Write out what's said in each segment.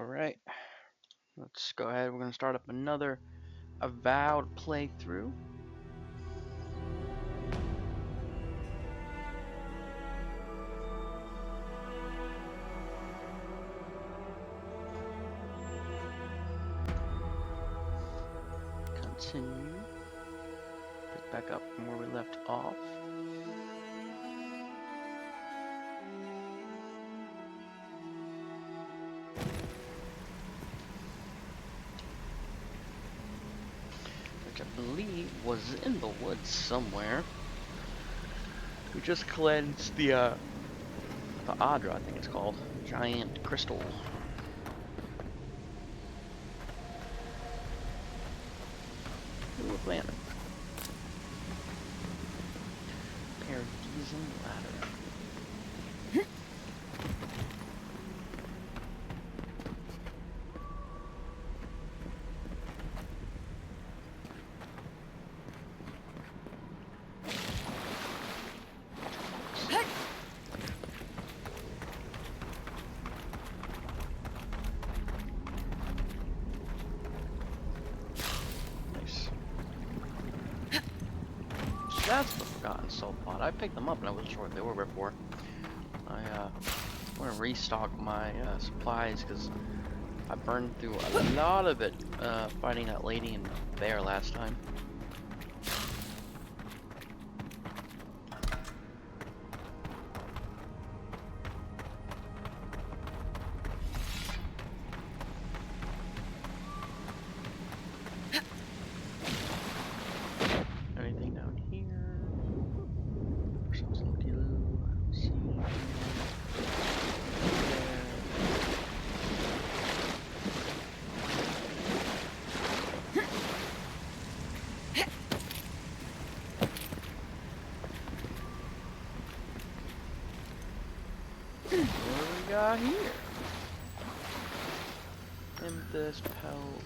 Alright, let's go ahead. We're going to start up another Avowed playthrough. Continue. Pick back up from where we left off. Which I believe was in the woods somewhere. We just cleansed the Adra, I think it's called. Giant crystal. Ooh, a planter. Paradisian ladder. That's the forgotten soul pot. I picked them up and I wasn't sure what they were before. I want to restock my supplies because I burned through a lot of it fighting that lady and bear last time. Anything down here? There's some empty loot. I don't see anything. What do we got here? Amethyst, pelt,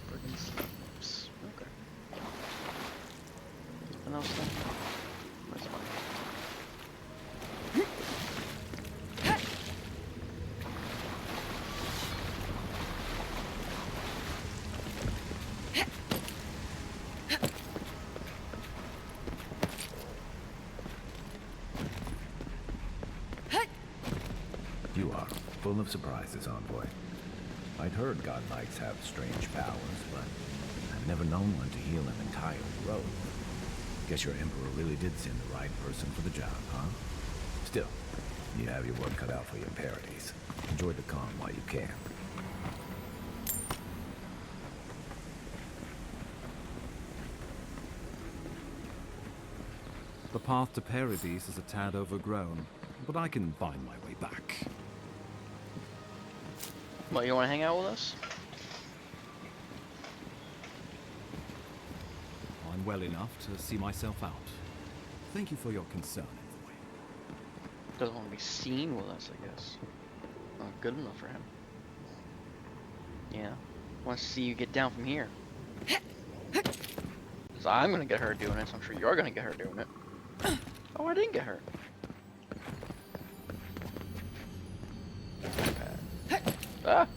friggin' sleeps. Okay. Nothing else then? That's fine. You are full of surprises, envoy. I'd heard godlikes have strange powers, but I've never known one to heal an entire grove. Guess your emperor really did send the right person for the job, huh? Still, you have your work cut out for your parodies. Enjoy the calm while you can. The path to Paradise is a tad overgrown, but I can find my way back. What, you want to hang out with us? I'm well enough to see myself out. Thank you for your concern, envoy. Doesn't want to be seen with us, I guess. Not good enough for him. Yeah. Wants to see you get down from here. Because I'm going to get hurt doing it, so I'm sure you're going to get hurt doing it. Oh, I didn't get hurt. Okay. Ah!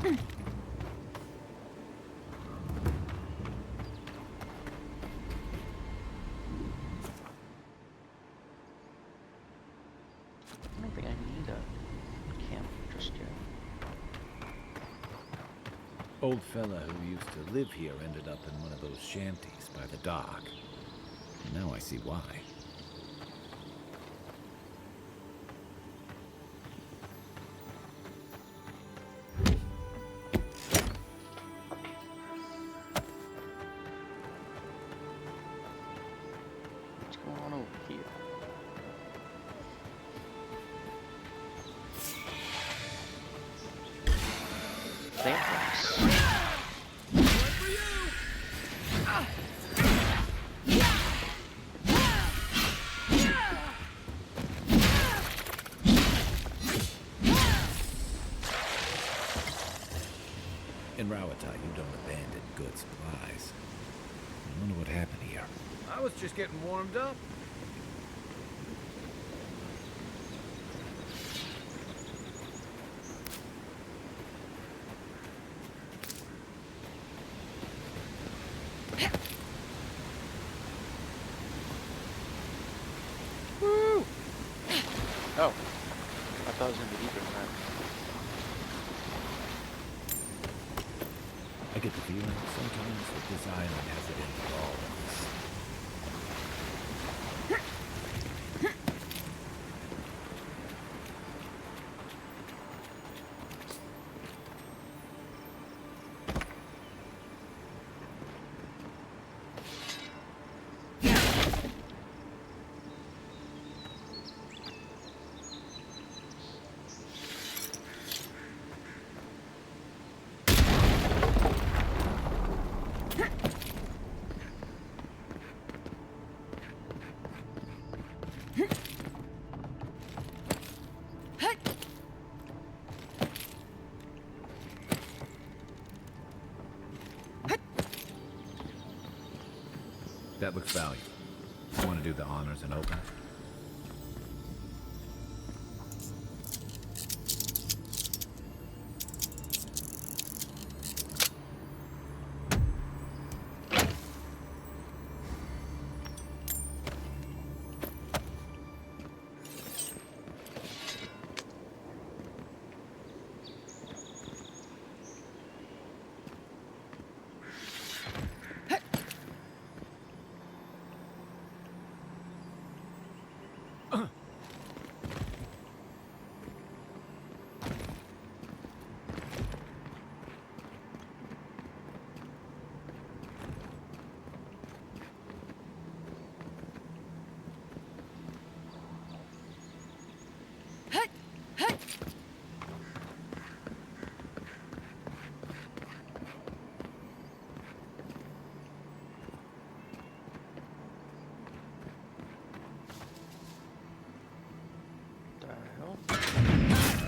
I don't think I need a camp just yet. Old fella who used to live here ended up in one of those shanties by the dock. Now I see why. What's going on over here? Vampires. In Rawata, you don't abandon good supplies. wonder what happened here. I was just getting warmed up. Woo! Oh. I thought it was gonna be deeper than that. I get the feeling sometimes that this island has it in for all of us. That looks valuable. You want to do the honors and open?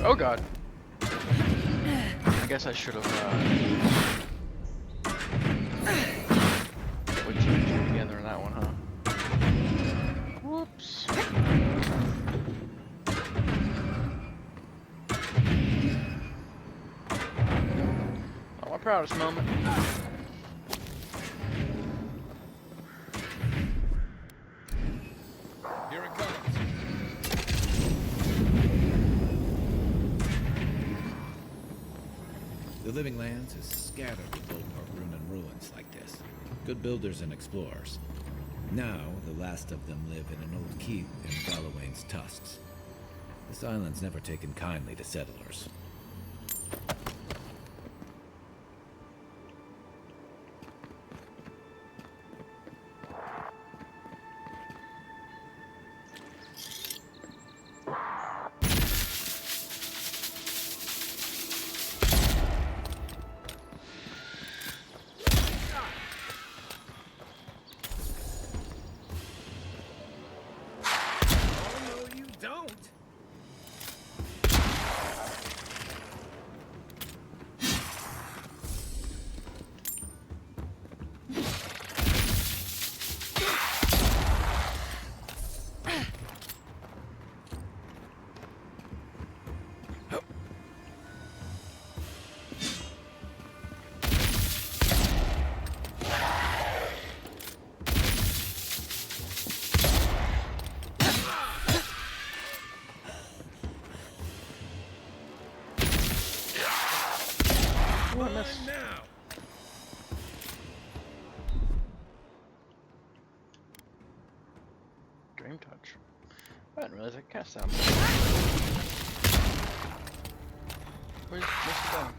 Oh god. I guess I should have put two and two together in that one, huh? Whoops. Not my proudest moment. Here it comes. The Living Lands is scattered with old Runan ruins like this. Good builders and explorers. Now, the last of them live in an old keep in Galawain's tusks. This island's never taken kindly to settlers. Now. Dream touch. I didn't realize I could cast that. Where's it going?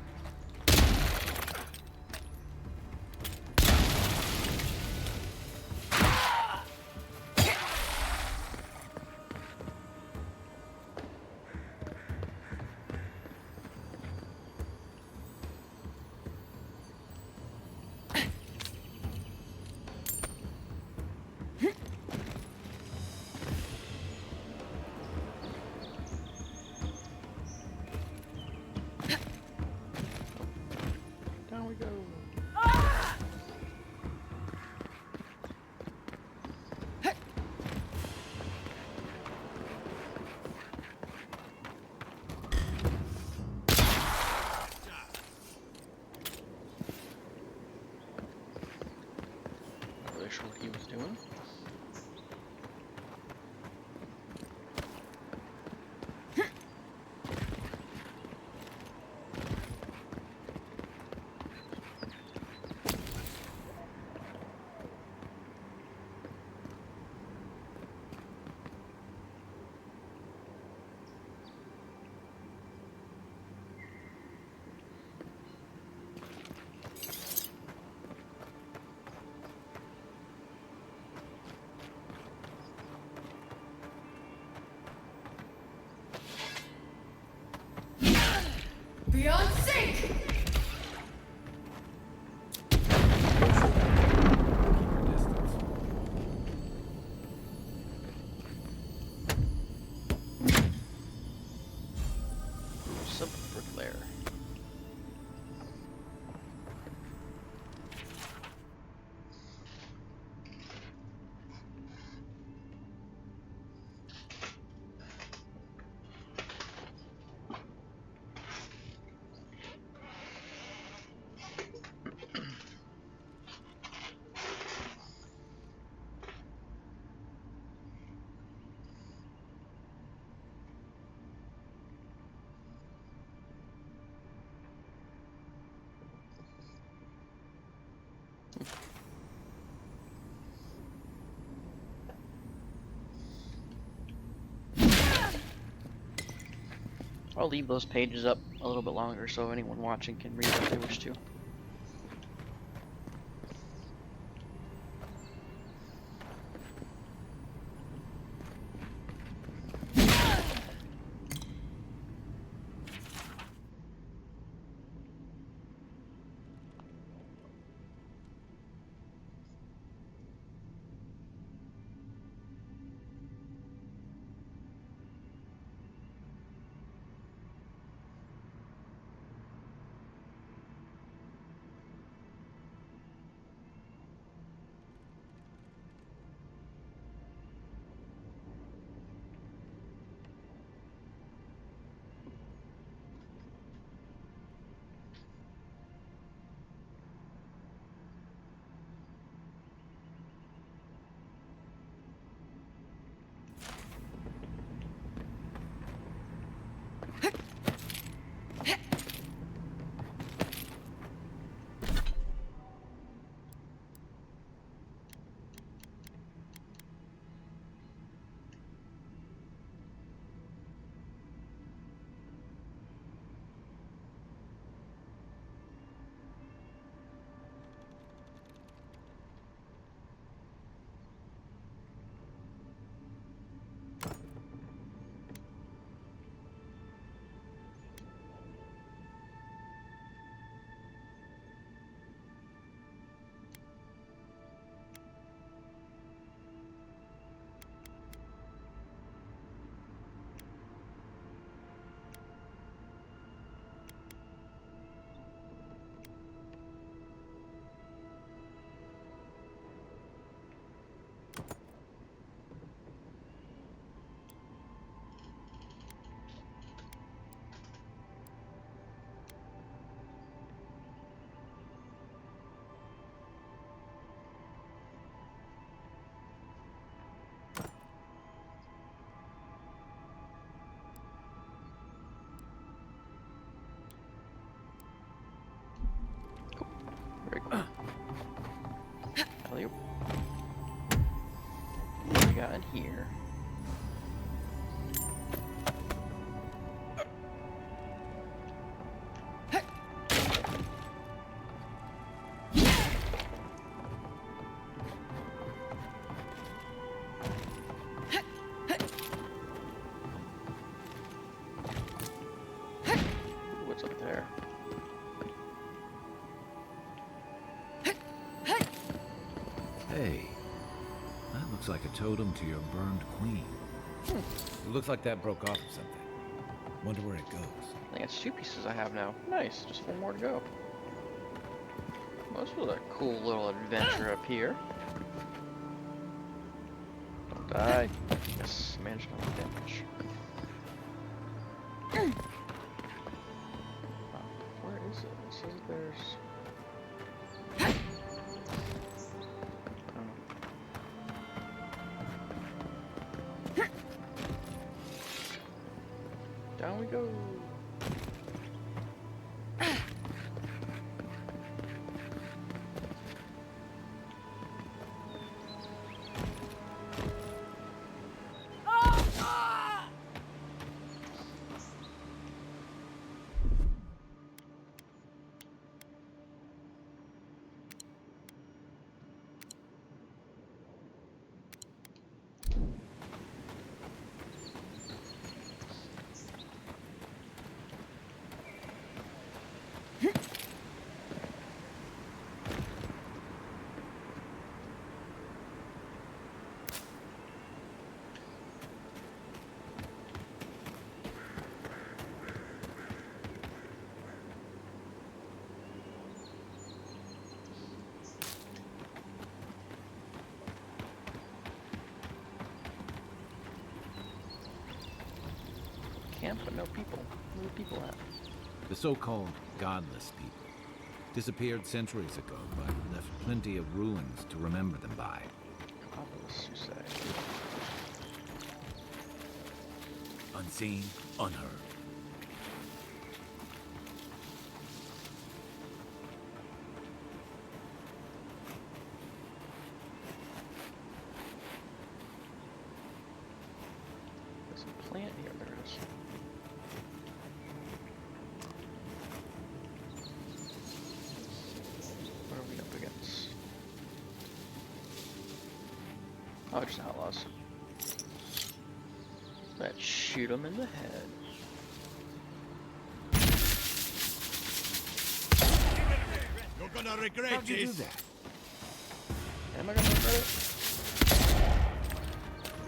I'll leave those pages up a little bit longer so anyone watching can read if they wish to. Very cool. Alley-oop. What we got in here? What's up there? Hey, that looks like a totem to your burned queen. It looks like that broke off of something. Wonder where it goes. I think it's 2 pieces I have now. Nice, just 1 more to go. Well, this was a cool little adventure up here. Don't die. Yes, managed to do damage. Where is it? It says there's... Down we go. Camp, but no people. Where are the people at? The so-called godless people disappeared centuries ago, but left plenty of ruins to remember them by. Godless, you say? Unseen, unheard. Some plant here, there it is. What are we up against? Oh, just outlaws. Let's shoot them in the head. You're gonna regret How'd you do this. that? Am I gonna regret it?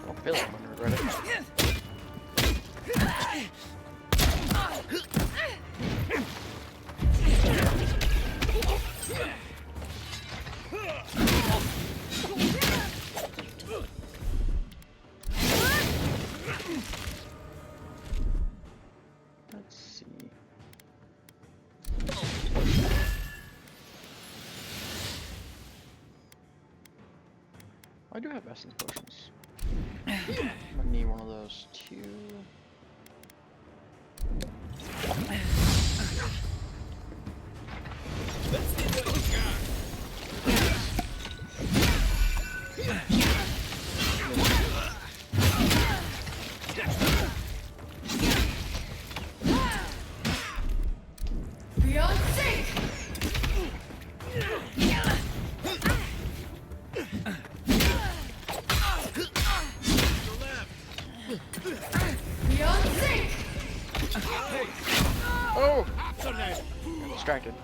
I don't feel like I'm gonna regret it. Let's see. I do have essence potions. I'm gonna need one of those too. Beyond sync! Beyond sync! Oh! Distracted.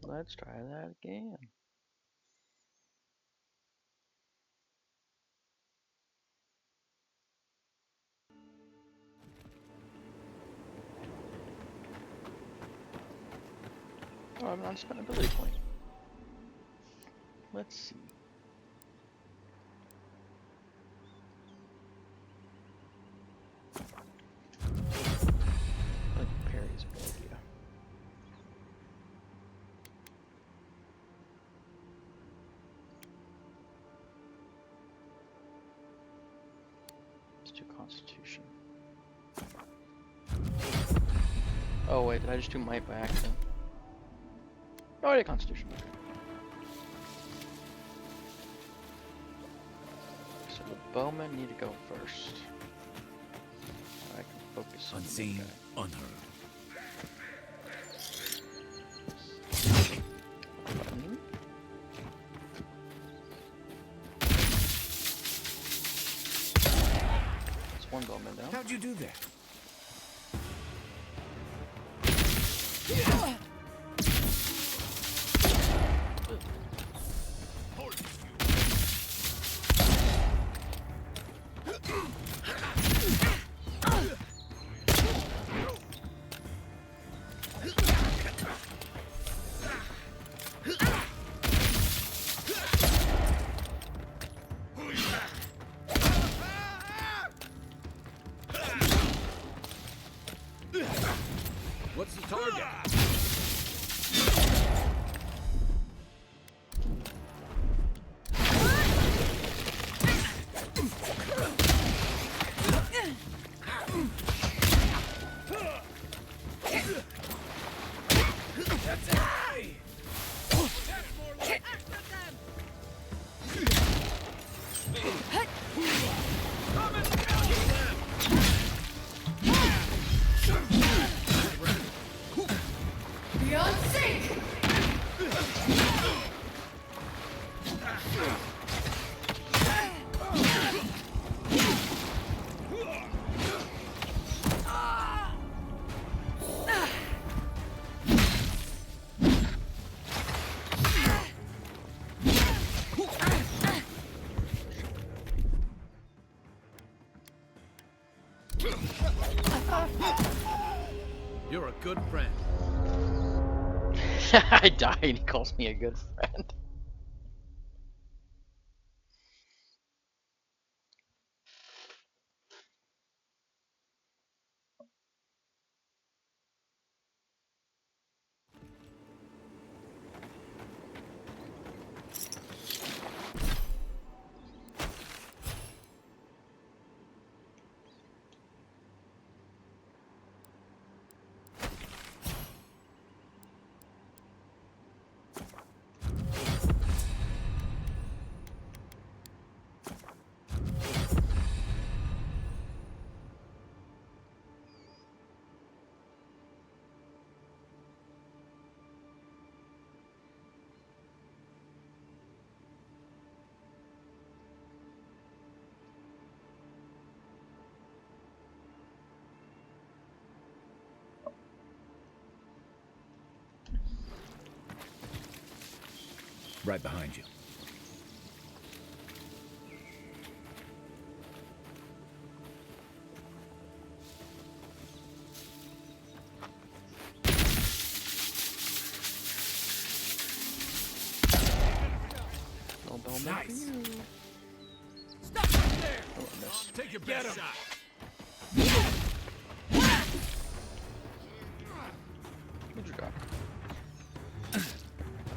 Let's try that again. Oh, I have an unspent ability point. Let's see. I think parry's a good idea. Let's do Constitution. Oh wait, did I just do Might by accident? Oh, I did Constitution. So the bowmen need to go first. I can focus on the Unseen, guy. unheard. Button. That's one bowman down. How'd you do that? What's the target? Beyond sync! You're a good friend. I died, he calls me a good friend. Right behind you. No bell Nice. for you. Stop right there! Oh, I missed. Take your best shot. What'd you got?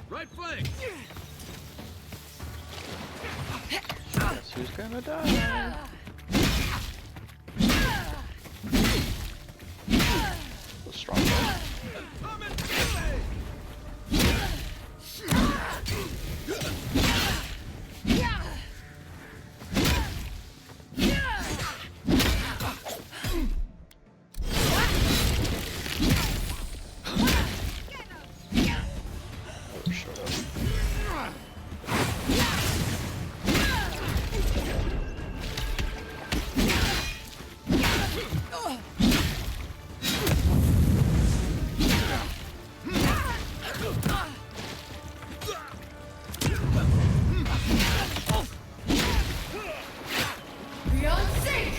Right flank! Guess who's gonna die? The strong guy. Come and kill me! Oh, shut up. Beyond sync!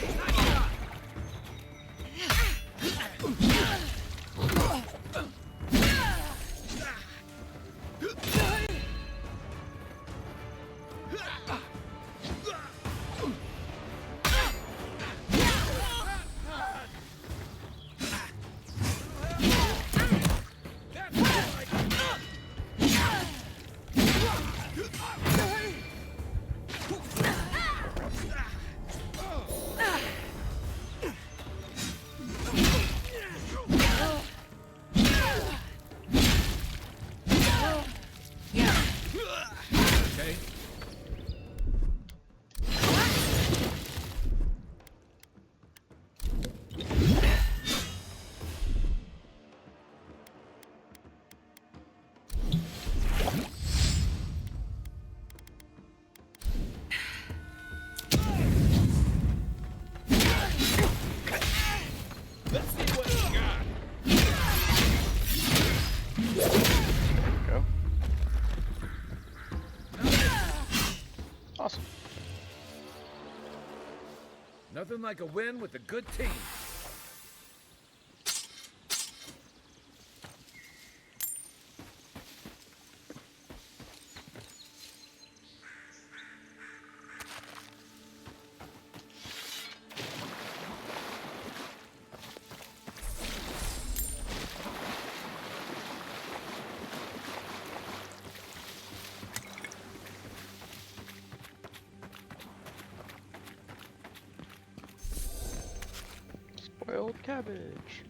Okay? Let's see what you got! Go. Awesome. Nothing like a win with a good team. Spoiled cabbage.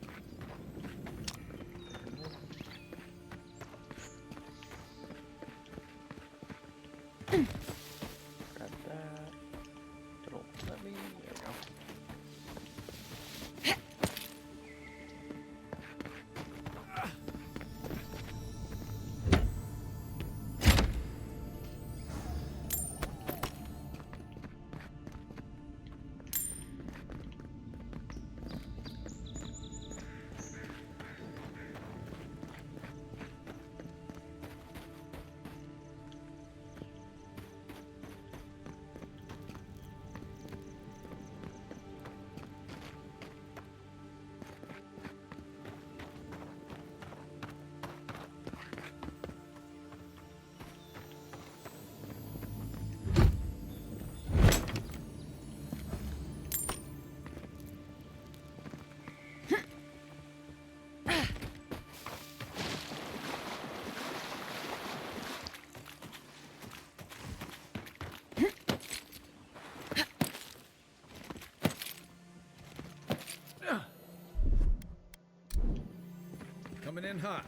Grab that. Don't let me. There we go. Coming in hot.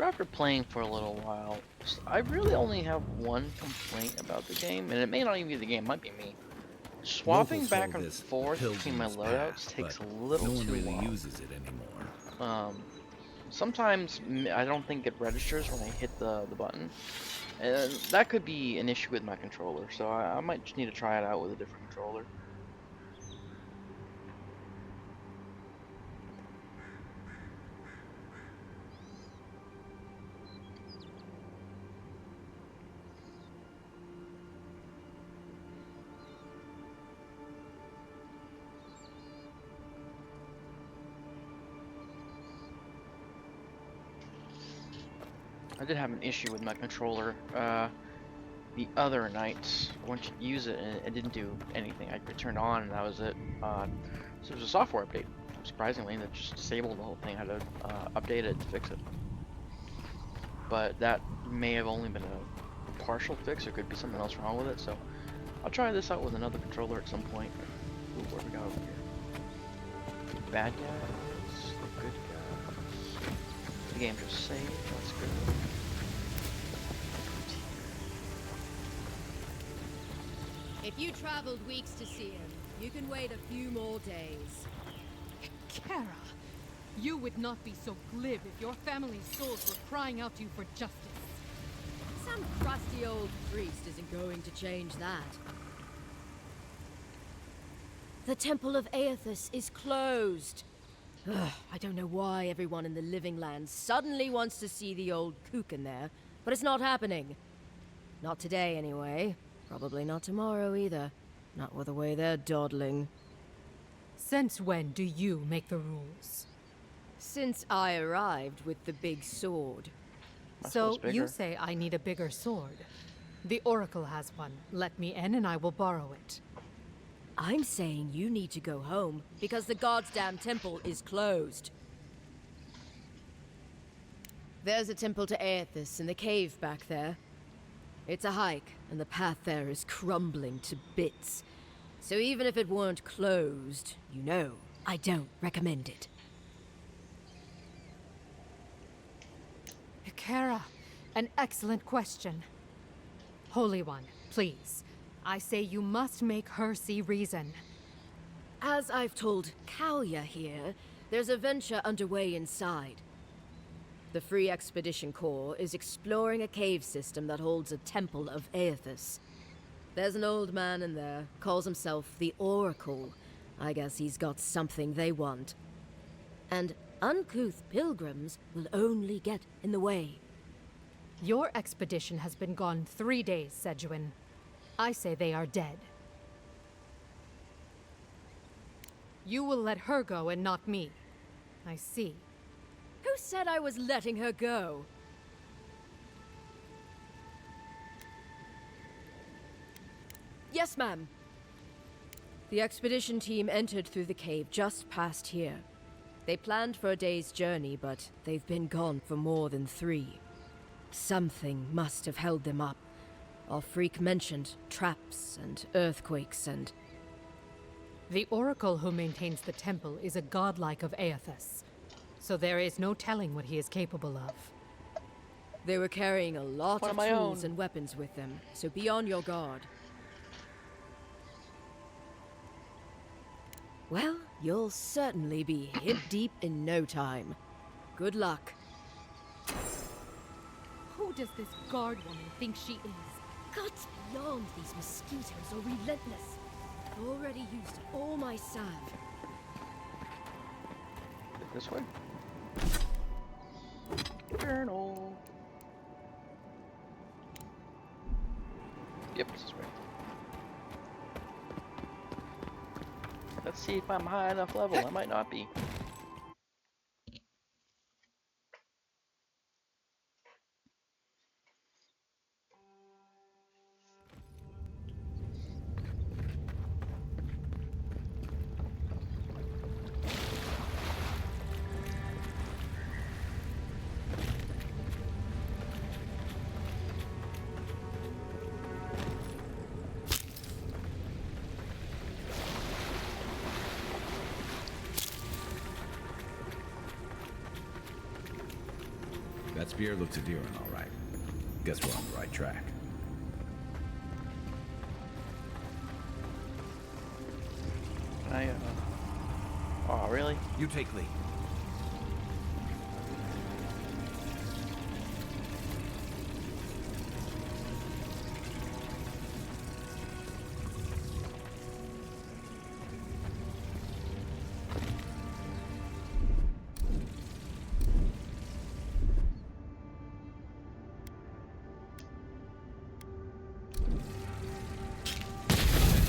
So after playing for a little while, I really only have one complaint about the game, and it may not even be the game, it might be me. Swapping Locals back call and this forth between my Pilgrim's loadouts Path, takes a but little no one too really long. uses it anymore. Sometimes I don't think it registers when I hit the button, and that could be an issue with my controller, so I might just need to try it out with a different controller. I did have an issue with my controller the other night. Once you use it, and it didn't do anything. I turned on, and that was it. So it was a software update, surprisingly, that just disabled the whole thing. I had to update it to fix it. But that may have only been a partial fix. There could be something else wrong with it. So I'll try this out with another controller at some point. Ooh, what do we got over here? Bad guys, good guys. The game just saved. That's good. If you traveled weeks to see him, you can wait a few more days. Kara, you would not be so glib if your family's souls were crying out to you for justice. Some crusty old priest isn't going to change that. The Temple of Aethys is closed. Ugh, I don't know why everyone in the Living Land suddenly wants to see the old kook in there, but it's not happening. Not today, anyway. Probably not tomorrow either. Not with the way they're dawdling. Since when do you make the rules? Since I arrived with the big sword. So you say I need a bigger sword. The Oracle has one. Let me in and I will borrow it. I'm saying you need to go home because the goddamn temple is closed. There's a temple to Aethys in the cave back there. It's a hike, and the path there is crumbling to bits. So even if it weren't closed, you know, I don't recommend it. Kara, an excellent question. Holy One, please. I say you must make her see reason. As I've told Kalya here, there's a venture underway inside. The Free Expedition Corps is exploring a cave system that holds a temple of Aethys. There's an old man in there, calls himself the Oracle. I guess he's got something they want. And uncouth pilgrims will only get in the way. Your expedition has been gone 3 days, Sejuan. I say they are dead. You will let her go and not me. I see. Who said I was letting her go? Yes, ma'am. The expedition team entered through the cave just past here. They planned for a day's journey, but they've been gone for more than 3. Something must have held them up. Our freak mentioned traps and earthquakes and... The Oracle who maintains the temple is a godlike of Aethys. So there is no telling what he is capable of. They were carrying a lot One of of my tools own. and weapons with them, so be on your guard. Well, you'll certainly be hip deep in no time. Good luck. Who does this guard woman think she is? Gods beyond, these mosquitoes are relentless. I've already used all my salve. This way. Journal. Yep, this is right. Let's see if I'm high enough level. I might not be. Spear looks endearing, all right. Guess we're on the right track. Oh, really? You take lead.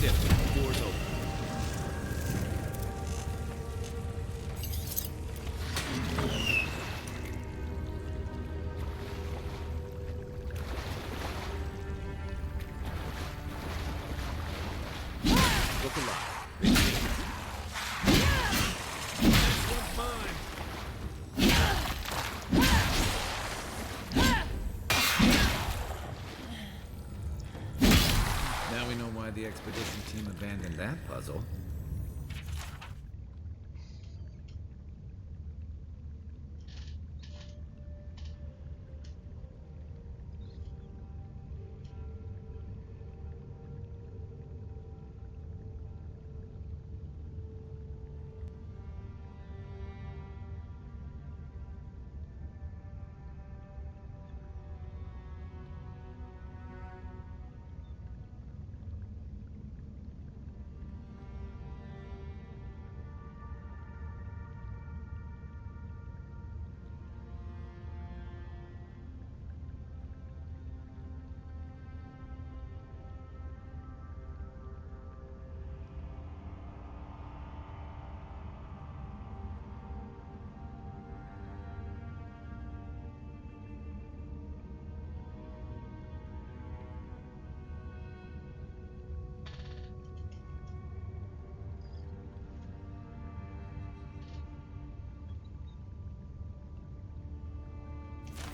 That's it. Door's open. Look alive. One's mine. Now we know why the expedition team abandoned that puzzle.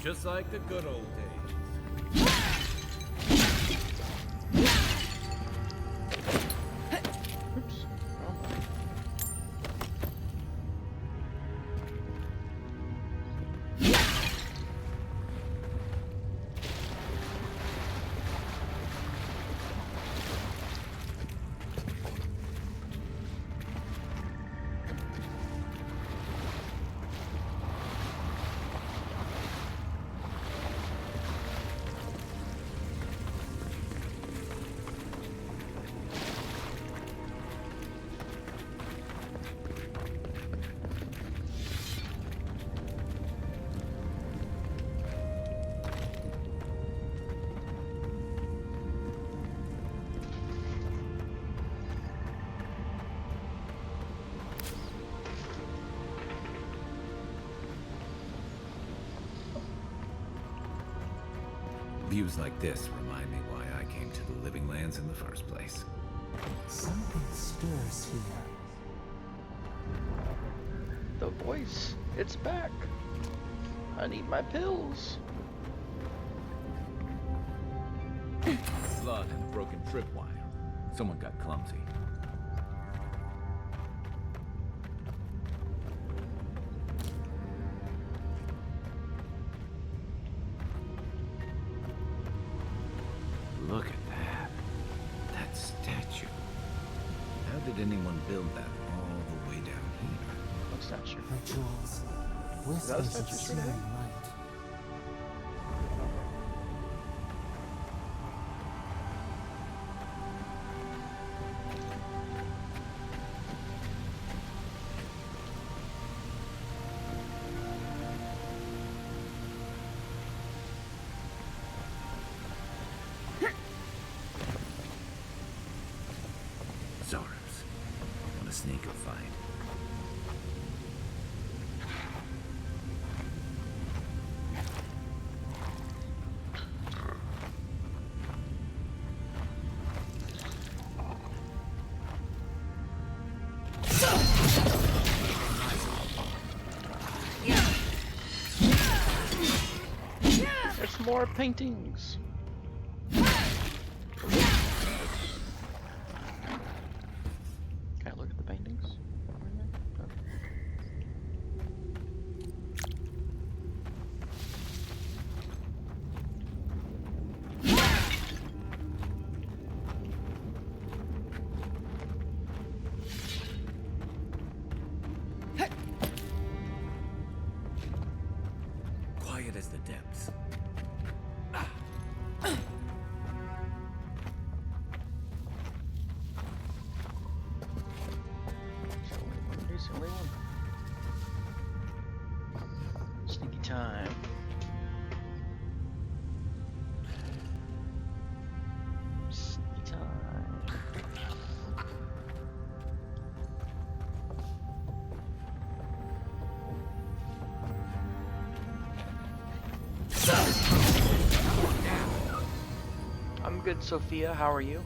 Just like the good old days. Oops. Oh. Views like this remind me why I came to the Living Lands in the first place. Something stirs here. The voice. It's back. I need my pills. Blood and a broken tripwire. Someone got clumsy. Look at that. That statue. How did anyone build that all the way down here? What statue? Rituals. that a Whispers of statue straight searing ahead? light. Zorros. What a sneaker find. There's more paintings. Can I look at the paintings? good, Sophia. How are you?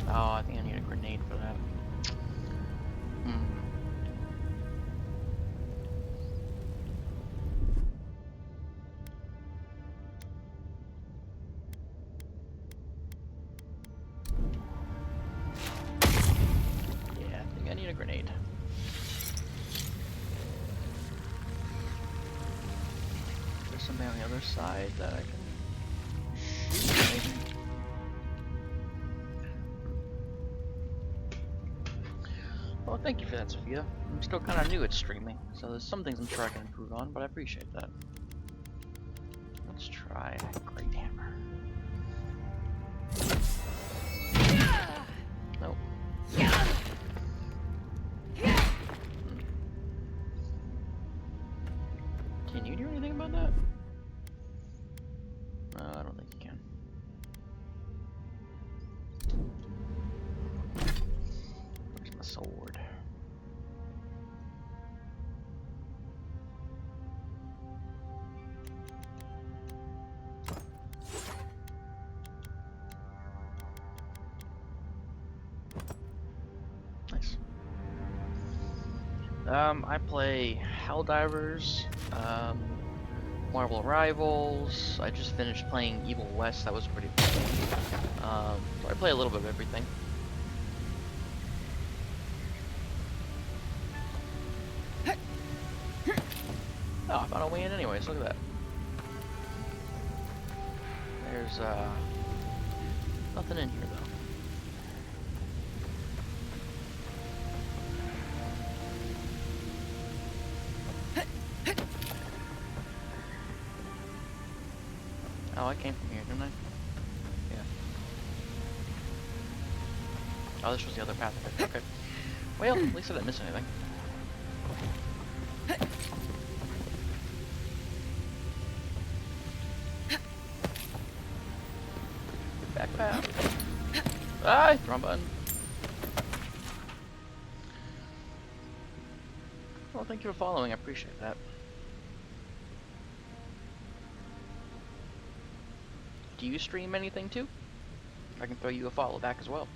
Oh, I think I need a grenade for that. Hmm. Yeah, I think I need a grenade. There's something on the other side that I can shoot, maybe? Well, thank you for that, Sophia. I'm still kind of new at streaming, so there's some things I'm sure I can improve on, but I appreciate that. Let's try a great hammer. Nope. Can you do anything about that? I don't think you can. Where's my sword? Nice. I play Helldivers, Marvel Rivals. I just finished playing Evil West. That was pretty fun. So I play a little bit of everything. Oh, I found a way in anyways. Look at that. There's nothing in here though. Oh, I came from here, didn't I? Yeah. Oh, this was the other path. Okay. Well, at least I didn't miss anything. Back path. Ah, wrong button. Well, thank you for following. I appreciate that. Do you stream anything too? I can throw you a follow back as well.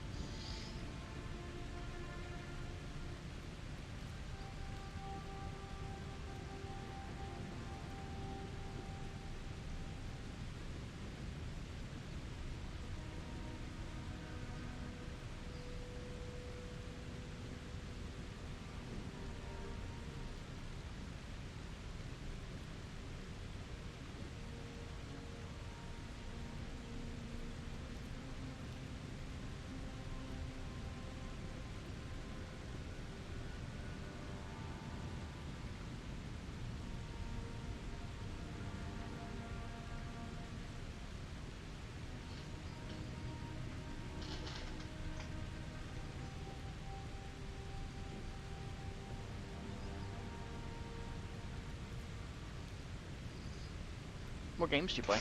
What games do you play?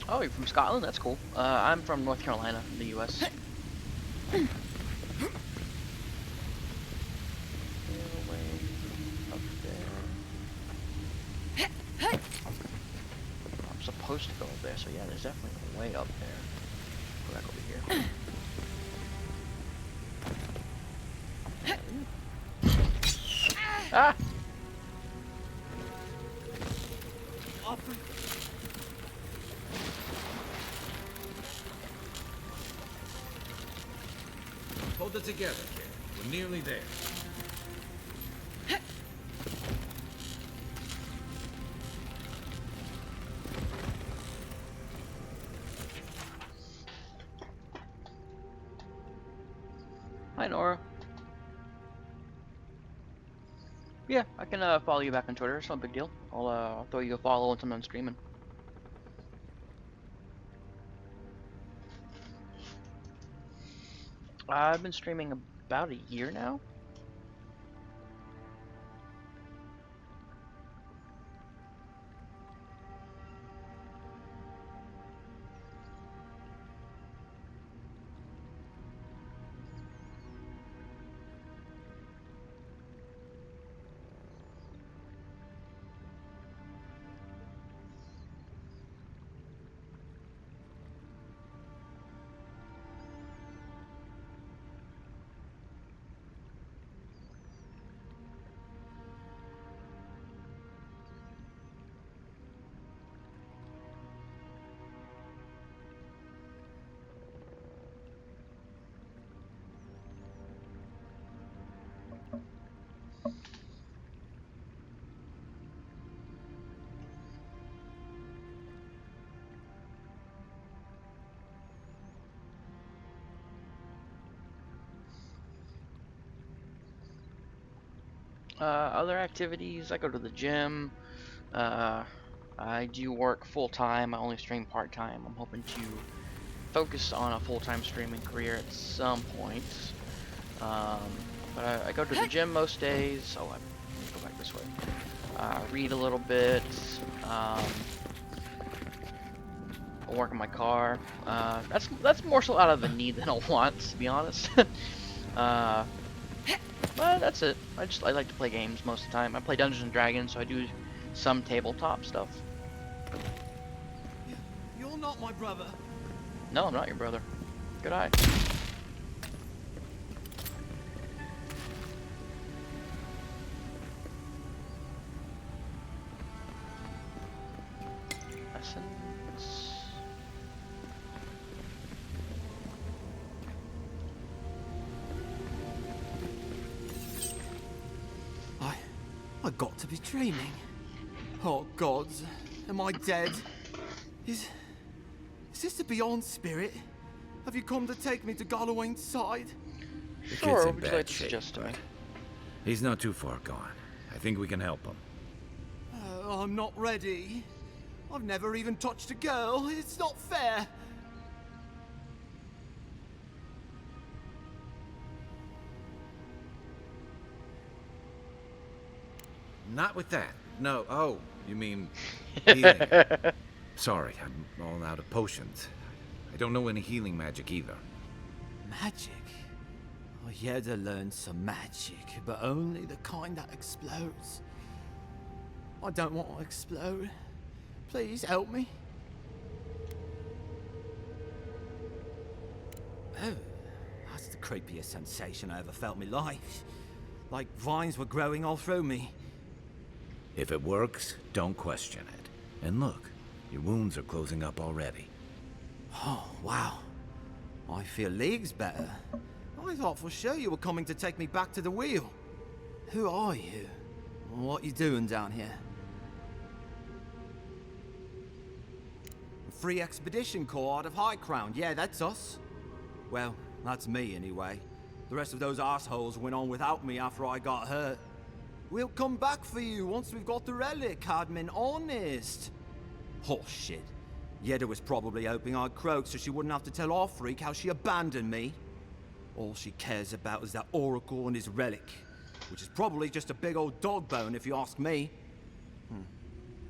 Oh, you're from Scotland? That's cool. I'm from North Carolina, in the U.S. I'm supposed to go up there, so yeah, there's definitely a way up there. Go back over here. Ah! Hold it together, kid. We're nearly there. Hi, Nora. Yeah, I can follow you back on Twitter. It's no big deal. I'll throw you a follow once I'm done streaming. I've been streaming about a year now. Other activities, I go to the gym. Uh, I do work full time. I only stream part time. I'm hoping to focus on a full time streaming career at some point. Um, but I go to the gym most days. Oh, let me go back this way. Read a little bit. I work on my car. That's more so out of a need than a want, to be honest. uh, But that's it. I like to play games most of the time. I play Dungeons and Dragons, so I do some tabletop stuff. You're not my brother. No, I'm not your brother. Good eye. Essence. I got to be dreaming. Oh gods, am I dead? Is this the Beyond Spirit? Have you come to take me to Gallowayne's side? The Sure, kid's in would you bad like to shape, suggest to me? but he's not too far gone. I think we can help him. I'm not ready. I've never even touched a girl. It's not fair. Not with that. No. Oh, you mean healing? Sorry, I'm all out of potions. I don't know any healing magic either. Magic? I had to learn some magic, but only the kind that explodes. I don't want to explode. Please help me. Oh, that's the creepiest sensation I ever felt in my life. Like vines were growing all through me. If it works, don't question it. And look, your wounds are closing up already. Oh, wow. I feel leagues better. I thought for sure you were coming to take me back to the wheel. Who are you? What you doing down here? Free Expedition Corps out of High Crown. Yeah, that's us. Well, that's me anyway. The rest of those assholes went on without me after I got hurt. We'll come back for you once we've got the relic, Admin. Honest. Oh, shit. Yeda was probably hoping I'd croak so she wouldn't have to tell our freak how she abandoned me. All she cares about is that Oracle and his relic, which is probably just a big old dog bone if you ask me.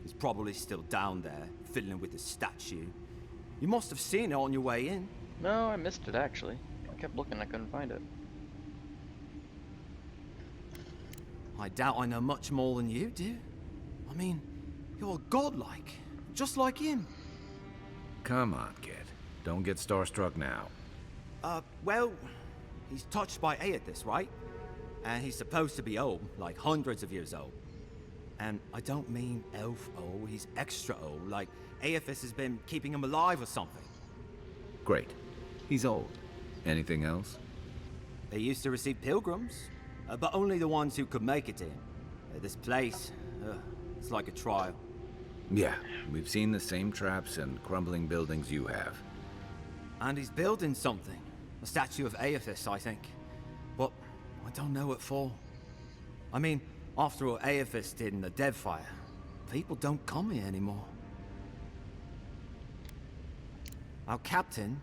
He's probably still down there, fiddling with the statue. You must have seen it on your way in. No, I missed it actually. I kept looking, I couldn't find it. I doubt I know much more than you do. I mean, you're godlike, just like him. Come on, kid. Don't get starstruck now. Well, he's touched by Aethys, right? And he's supposed to be old, like hundreds of years old. And I don't mean elf old, he's extra old, like Aethys has been keeping him alive or something. Great. He's old. Anything else? They used to receive pilgrims, but only the ones who could make it in. This place, it's like a trial. Yeah, we've seen the same traps and crumbling buildings you have. And he's building something. A statue of Aethys, I think. But I don't know what for. I mean, after what Aethys did in the Deadfire, people don't come here anymore. Our captain,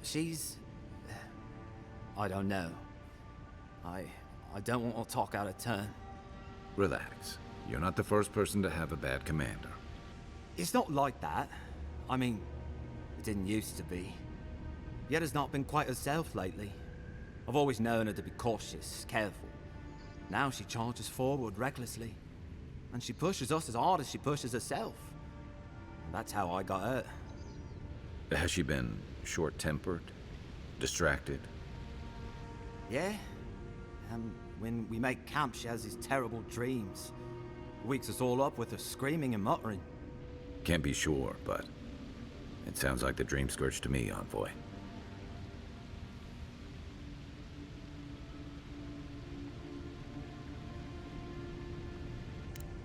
she's... I don't know. I don't want to talk out of turn. Relax. You're not the first person to have a bad commander. It's not like that. I mean, it didn't used to be. Yetta's not been quite herself lately. I've always known her to be cautious, careful. Now she charges forward recklessly. And she pushes us as hard as she pushes herself. And that's how I got hurt. Has she been short-tempered? Distracted? Yeah? When we make camp, she has these terrible dreams. Wakes us all up with her screaming and muttering. Can't be sure, but it sounds like the dream scourge to me, Envoy.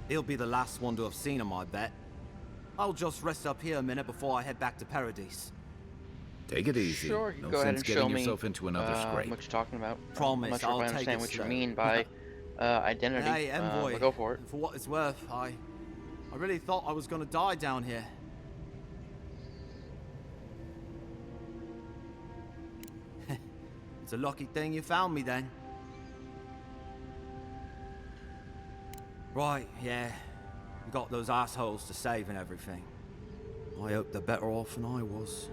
He'll be the last one to have seen him, I bet. I'll just rest up here a minute before I head back to Paradise. Take it easy. Sure, you No go ahead sense and show getting me yourself into another scrape. what you're talking about. Promise, I'm not sure I'll if I take understand it what you slow. mean by identity. Hey, Envoy, but go for it. for what it's worth, I really thought I was gonna die down here. It's a lucky thing you found me then. Right, yeah. You got those assholes to save and everything. I hope they're better off than I was.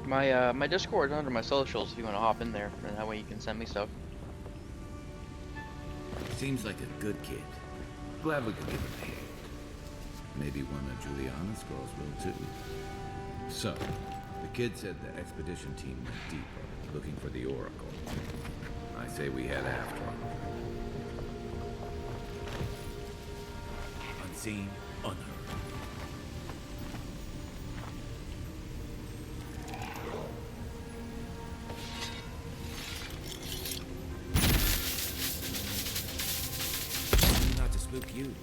My Discord is under my socials if you want to hop in there, and that way you can send me stuff. Seems like a good kid. Glad we could give him a hand. Maybe one of Juliana's girls will too. So, the kid said the expedition team went deeper, looking for the Oracle. I say we head after him. Unseen, unheard. Not to spook you.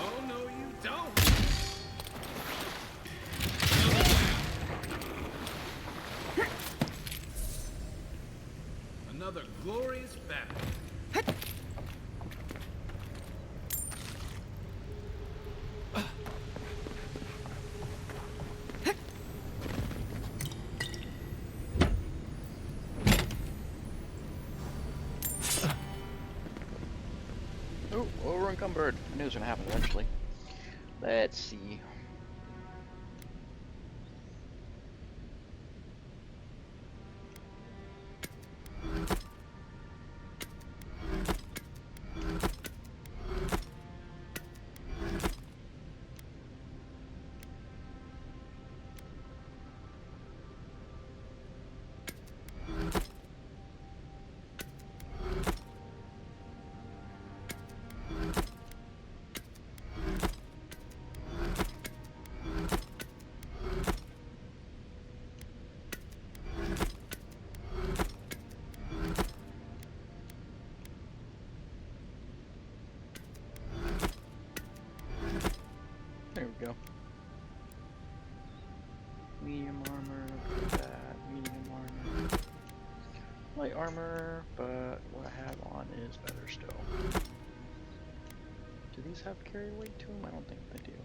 Oh, no, you don't. Another glorious battle. Oh, over encumbered. I knew it was gonna happen eventually. Let's see. There we go. Medium armor, look at that. Medium armor. Light armor, but what I have on is better still. Do these have carry weight to them? I don't think they do.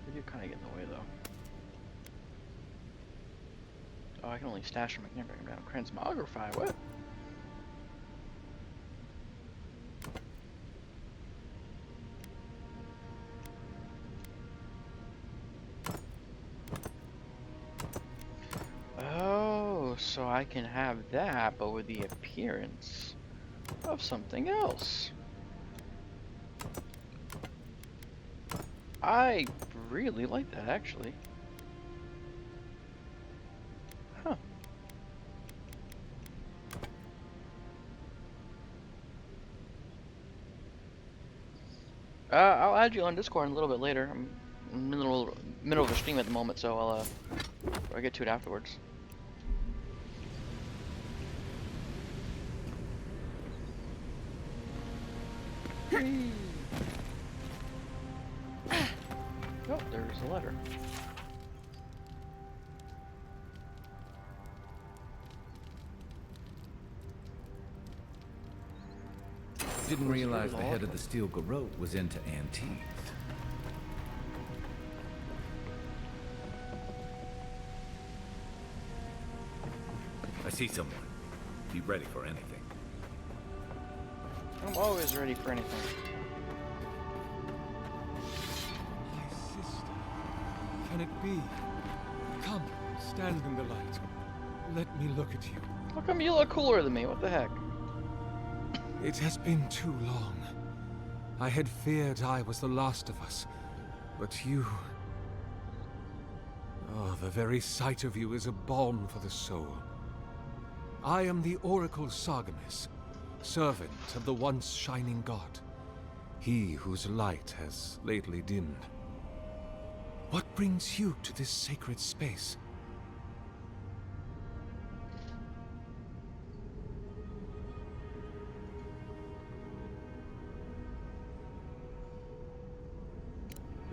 They do kind of get in the way though. Oh, I can only stash them. I can't bring them down. Transmogrify, what? Oh, so I can have that, but with the appearance of something else. I really like that, actually. Huh. I'll add you on Discord a little bit later. I'm in the middle of a stream at the moment, so I'll get to it afterwards. Oh, there's a letter. Didn't realize the head of the steel garrote was into antiques. I see someone. Be ready for anything. I'm always ready for anything. My sister. Can it be? Come, stand in the light. Let me look at you. How come you look cooler than me? What the heck? It has been too long. I had feared I was the last of us. But you... Oh, the very sight of you is a balm for the soul. I am the Oracle Sargamas, servant of the once shining god. He whose light has lately dimmed. What brings you to this sacred space?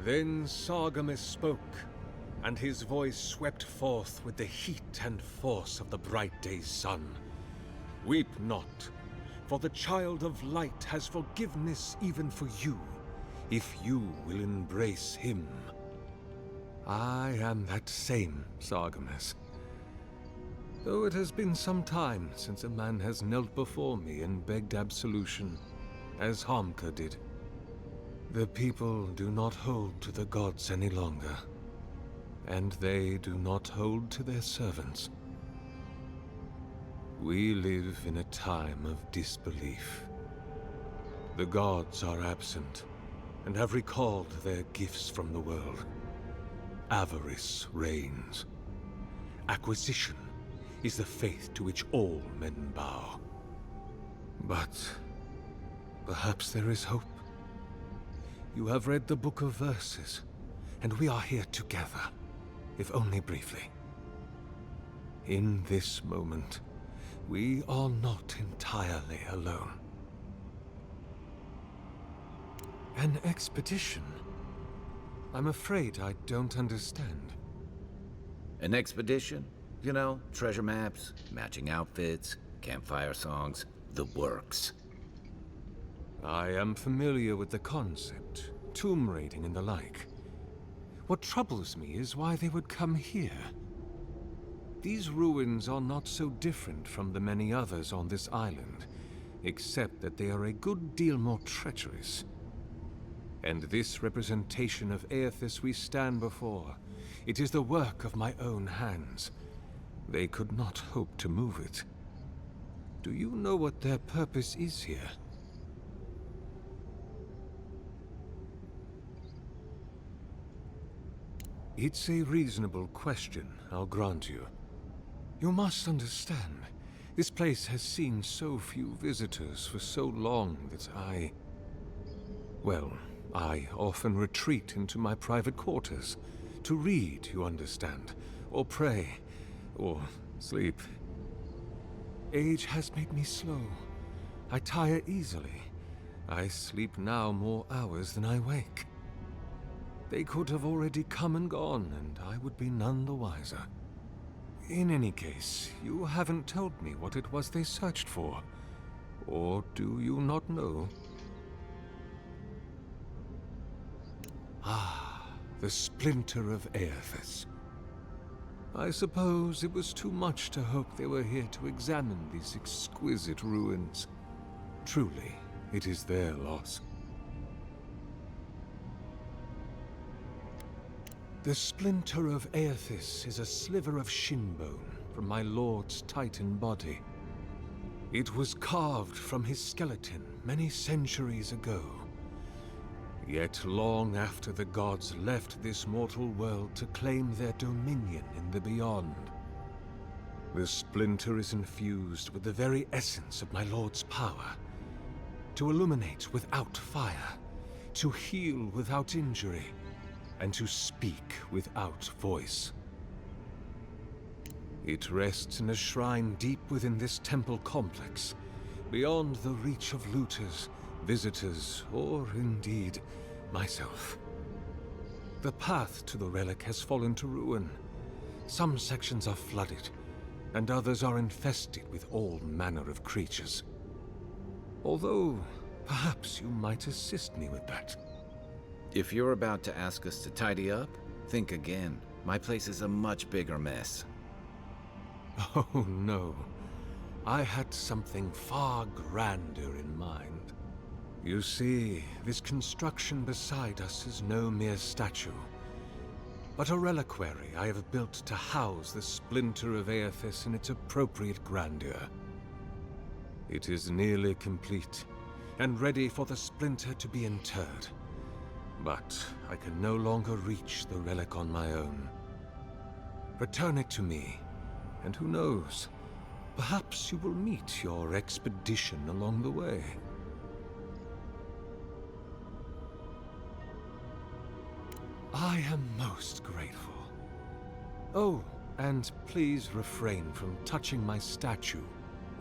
Then Sargamas spoke, and his voice swept forth with the heat and force of the bright day's sun. Weep not, for the child of light has forgiveness even for you, if you will embrace him. I am that same Sargamas. Though it has been some time since a man has knelt before me and begged absolution, as Hamka did. The people do not hold to the gods any longer, and they do not hold to their servants. We live in a time of disbelief. The gods are absent, and have recalled their gifts from the world. Avarice reigns. Acquisition is the faith to which all men bow. But perhaps there is hope. You have read the Book of Verses, and we are here together, if only briefly. In this moment, we are not entirely alone. An expedition? I'm afraid I don't understand. An expedition? You know, treasure maps, matching outfits, campfire songs, the works. I am familiar with the concept, tomb raiding and the like. What troubles me is why they would come here. These ruins are not so different from the many others on this island, except that they are a good deal more treacherous. And this representation of Aethys we stand before, it is the work of my own hands. They could not hope to move it. Do you know what their purpose is here? It's a reasonable question, I'll grant you. You must understand, this place has seen so few visitors for so long that well, I often retreat into my private quarters. To read, you understand, or pray, or sleep. Age has made me slow. I tire easily. I sleep now more hours than I wake. They could have already come and gone, and I would be none the wiser. In any case, you haven't told me what it was they searched for. Or do you not know? Ah, the splinter of Aethys. I suppose it was too much to hope they were here to examine these exquisite ruins. Truly, it is their loss. The splinter of Aethys is a sliver of shin bone from my lord's titan body. It was carved from his skeleton many centuries ago. Yet long after the gods left this mortal world to claim their dominion in the beyond, the splinter is infused with the very essence of my lord's power. To illuminate without fire, to heal without injury, and to speak without voice. It rests in a shrine deep within this temple complex, beyond the reach of looters, visitors, or indeed myself. The path to the relic has fallen to ruin. Some sections are flooded, and others are infested with all manner of creatures. Although, perhaps you might assist me with that. If you're about to ask us to tidy up, think again. My place is a much bigger mess. Oh no. I had something far grander in mind. You see, this construction beside us is no mere statue, but a reliquary I have built to house the splinter of Aethys in its appropriate grandeur. It is nearly complete, and ready for the splinter to be interred. But I can no longer reach the relic on my own. Return it to me, and who knows, perhaps you will meet your expedition along the way. I am most grateful. Oh, and please refrain from touching my statue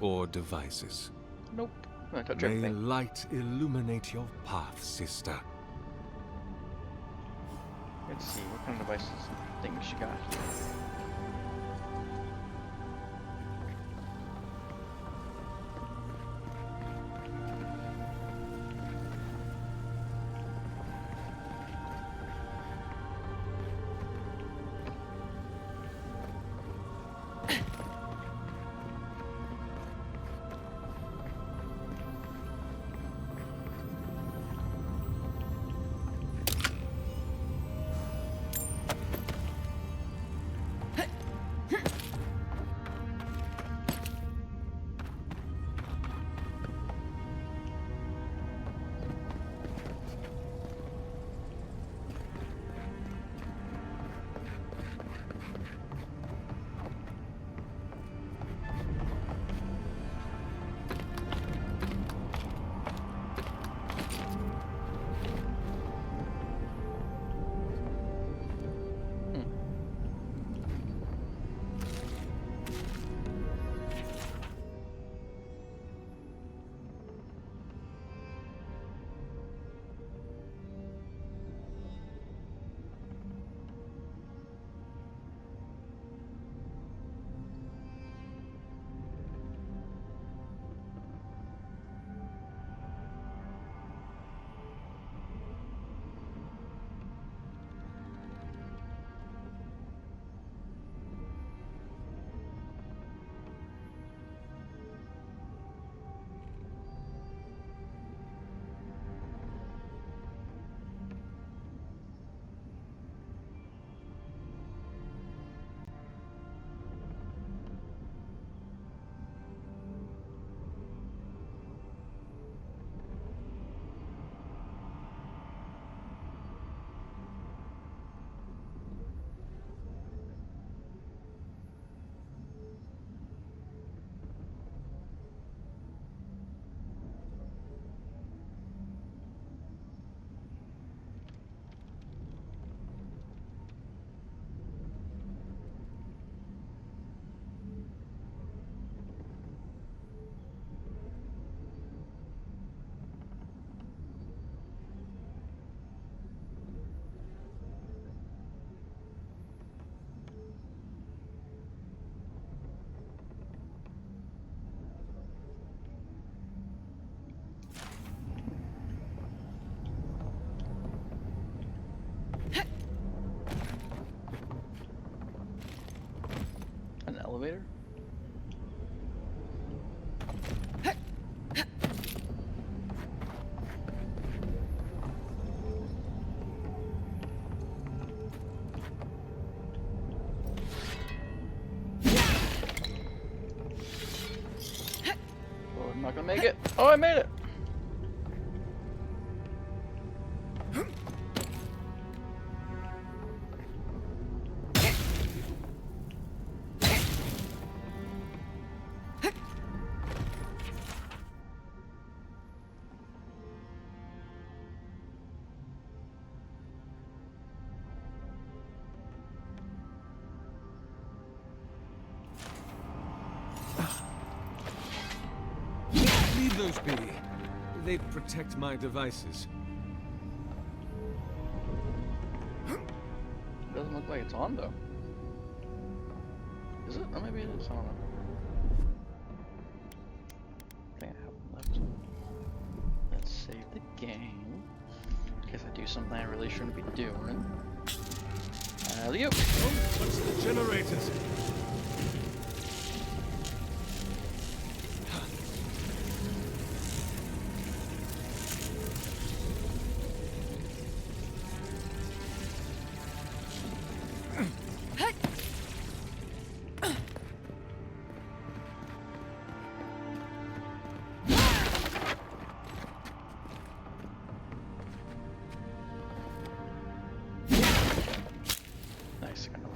or devices. Nope. I'm gonna touch May everything. light illuminate your path, sister. Let's see, what kind of devices things you got here? An elevator? Oh, I'm not gonna make it. Oh, I made it. those be? They protect my devices. Doesn't look like it's on though. Is it? Or maybe it is. I don't know. I think I have one left. Let's save the game. In case I do something I really shouldn't be doing. Alley-oop! Don't touch the generators! Nice, I got one.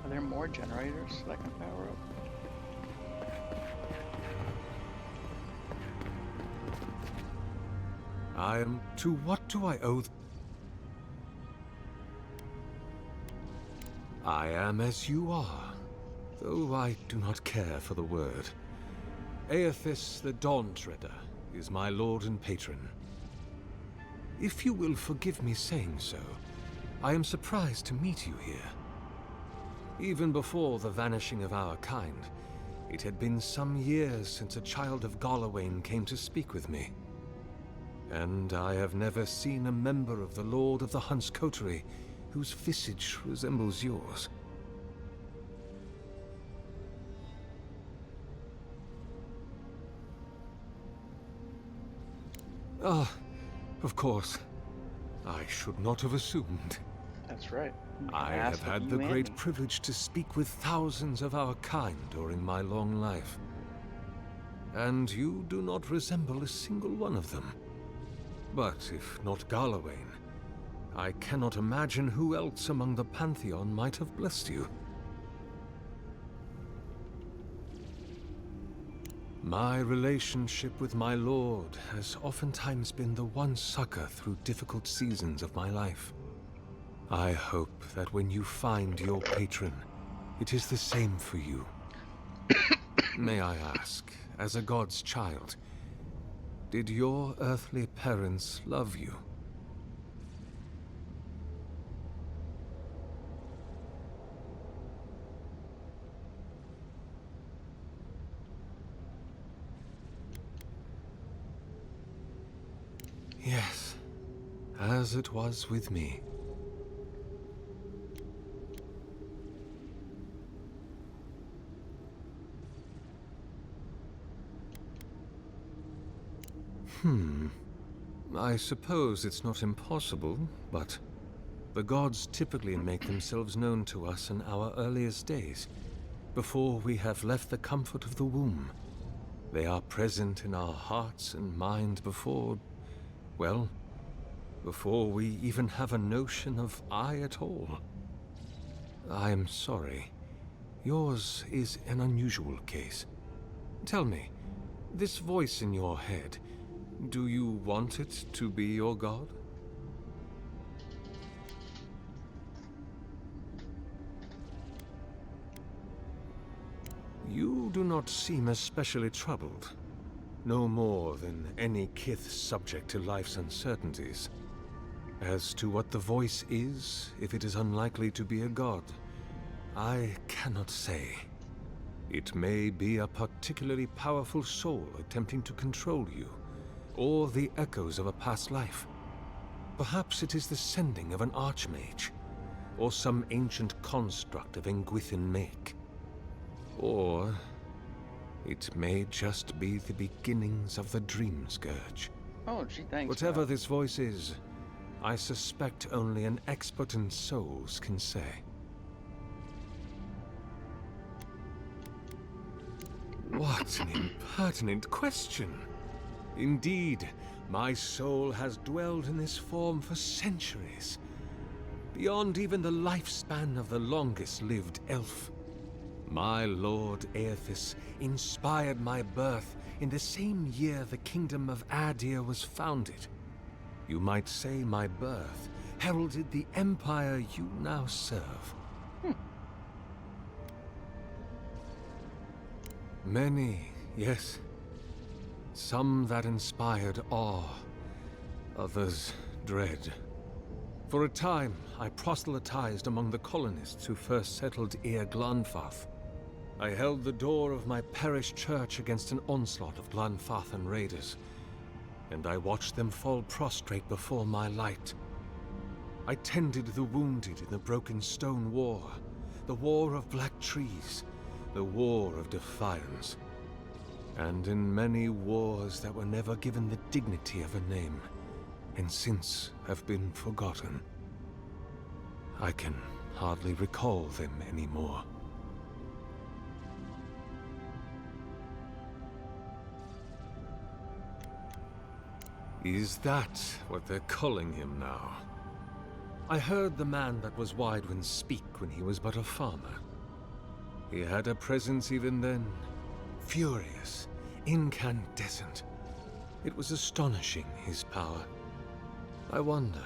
Are there more generators that I can power up? To what do I owe? I am as you are, though I do not care for the word. Aethys the Dawn Treader is my lord and patron. If you will forgive me saying so, I am surprised to meet you here. Even before the vanishing of our kind, it had been some years since a child of Galawain came to speak with me. And I have never seen a member of the Lord of the Hunt's coterie whose visage resembles yours. Ah, of course. I should not have assumed. That's right. I have had the great privilege to speak with thousands of our kind during my long life. And you do not resemble a single one of them. But if not Galawain, I cannot imagine who else among the Pantheon might have blessed you. My relationship with my lord has oftentimes been the one succor through difficult seasons of my life. I hope that when you find your patron, it is the same for you. May I ask, as a god's child, did your earthly parents love you? Yes, as it was with me. I suppose it's not impossible, but the gods typically make themselves known to us in our earliest days, before we have left the comfort of the womb. They are present in our hearts and mind before, well, before we even have a notion of I at all. I am sorry. Yours is an unusual case. Tell me, this voice in your head, do you want it to be your god? You do not seem especially troubled. No more than any kith subject to life's uncertainties. As to what the voice is, if it is unlikely to be a god, I cannot say. It may be a particularly powerful soul attempting to control you, or the echoes of a past life. Perhaps it is the sending of an archmage, or some ancient construct of Engwithan make. Or it may just be the beginnings of the Dream Scourge. Oh, gee, thanks. Whatever this voice is, I suspect only an expert in souls can say. What an impertinent question! Indeed, my soul has dwelled in this form for centuries, beyond even the lifespan of the longest-lived elf. My lord Aethys inspired my birth in the same year the kingdom of Adir was founded. You might say my birth heralded the empire you now serve. Many, yes. Some that inspired awe, others dread. For a time, I proselytized among the colonists who first settled Eir Glanfath. I held the door of my parish church against an onslaught of Glanfathan raiders, and I watched them fall prostrate before my light. I tended the wounded in the Broken Stone War, the War of Black Trees, the War of Defiance, and in many wars that were never given the dignity of a name, and since have been forgotten. I can hardly recall them anymore. Is that what they're calling him now? I heard the man that was Widewin speak when he was but a farmer. He had a presence even then, furious, incandescent. It was astonishing, his power. I wonder,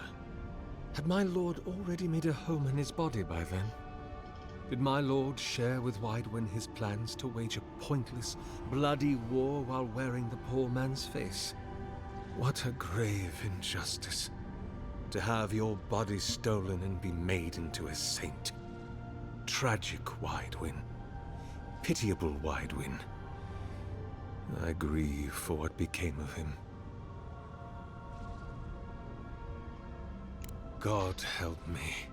had my lord already made a home in his body by then? Did my lord share with Widewin his plans to wage a pointless, bloody war while wearing the poor man's face? What a grave injustice. To have your body stolen and be made into a saint. Tragic Widewin. Pitiable Widewin. I grieve for what became of him. God help me.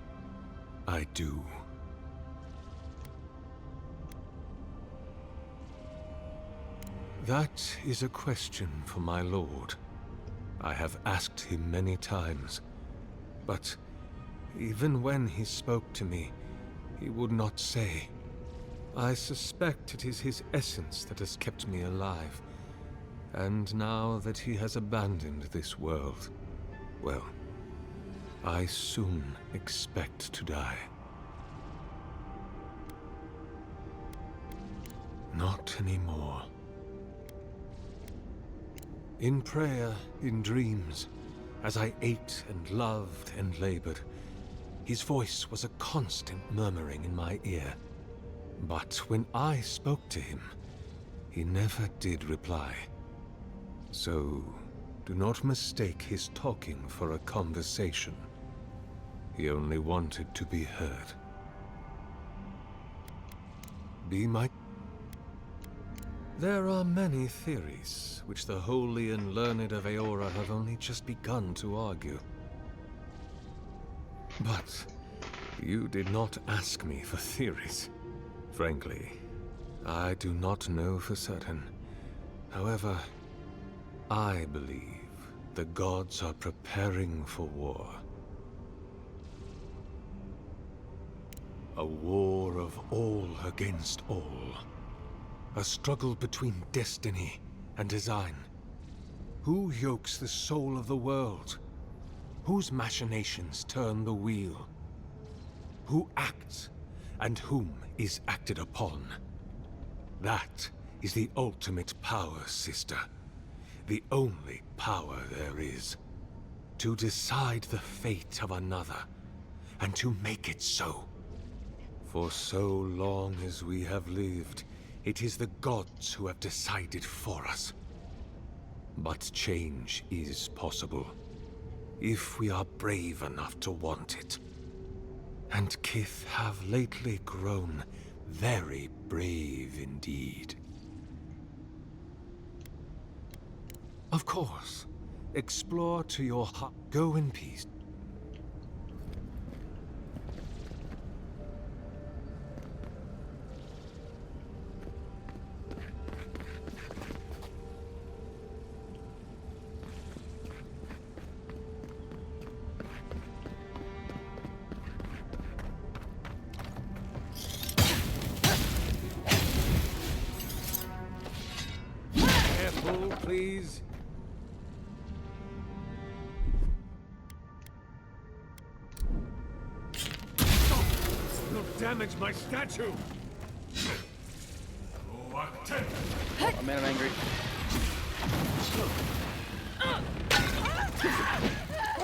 I do. That is a question for my lord. I have asked him many times, but even when he spoke to me, he would not say. I suspect it is his essence that has kept me alive, and now that he has abandoned this world, well, I soon expect to die. Not anymore. In prayer, in dreams, as I ate and loved and labored, his voice was a constant murmuring in my ear. But when I spoke to him, he never did reply. So, do not mistake his talking for a conversation. He only wanted to be heard. Be my... There are many theories, which the holy and learned of Eora have only just begun to argue. But you did not ask me for theories. Frankly, I do not know for certain. However, I believe the gods are preparing for war. A war of all against all. A struggle between destiny and design. Who yokes the soul of the world? Whose machinations turn the wheel? Who acts, and whom is acted upon? That is the ultimate power, sister. The only power there is. To decide the fate of another, and to make it so. For so long as we have lived, it is the gods who have decided for us. But change is possible, if we are brave enough to want it. And Kith have lately grown very brave indeed. Of course, explore to your heart. Go in peace. Careful, please. Don't damage my statue! Oh, man, I'm angry.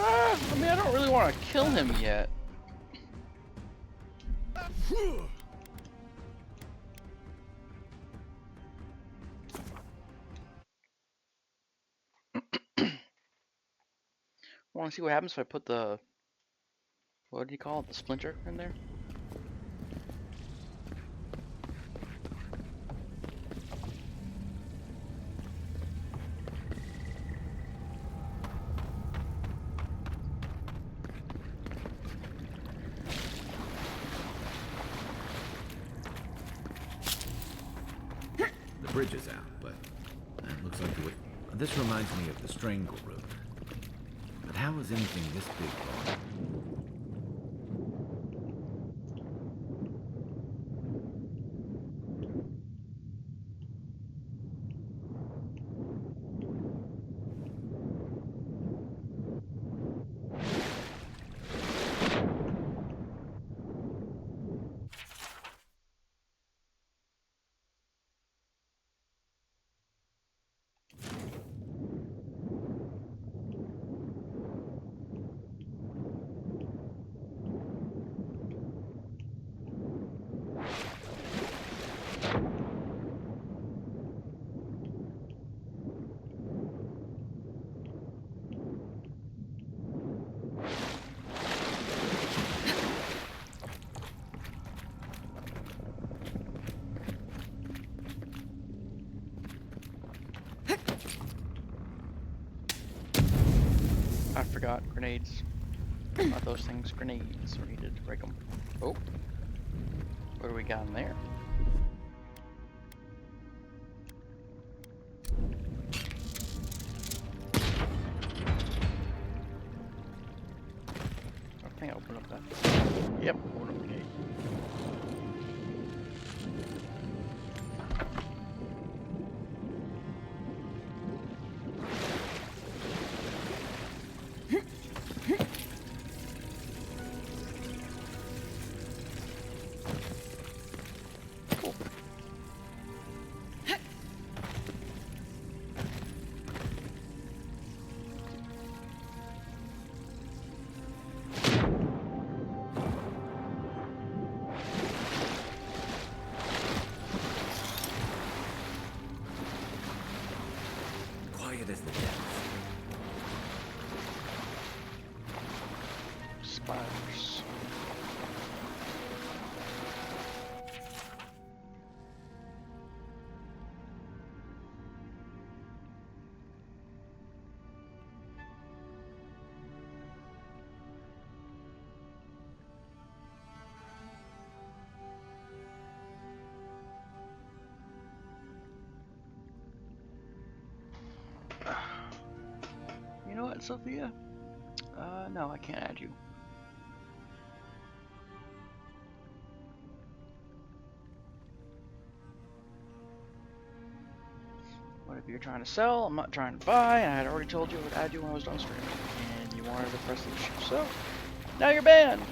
I mean, I don't really want to kill him yet. I want to see what happens if I put the, what do you call it, the splinter in there? The bridge is out, but it looks like the way... This reminds me of the Strangle route. But how is anything this big going? I forgot grenades. Not those things, grenades. We needed to break them. Oh, what do we got in there? I think I opened up that. Yep, open up the gate. Quiet as the depths. Spiders. You know what, Sophia? No, I can't add you. What if you're trying to sell? I'm not trying to buy. I had already told you I would add you when I was done streaming. And you want wanted to press the ship, so now you're banned.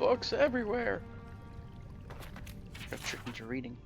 Books everywhere. Got tricked into reading.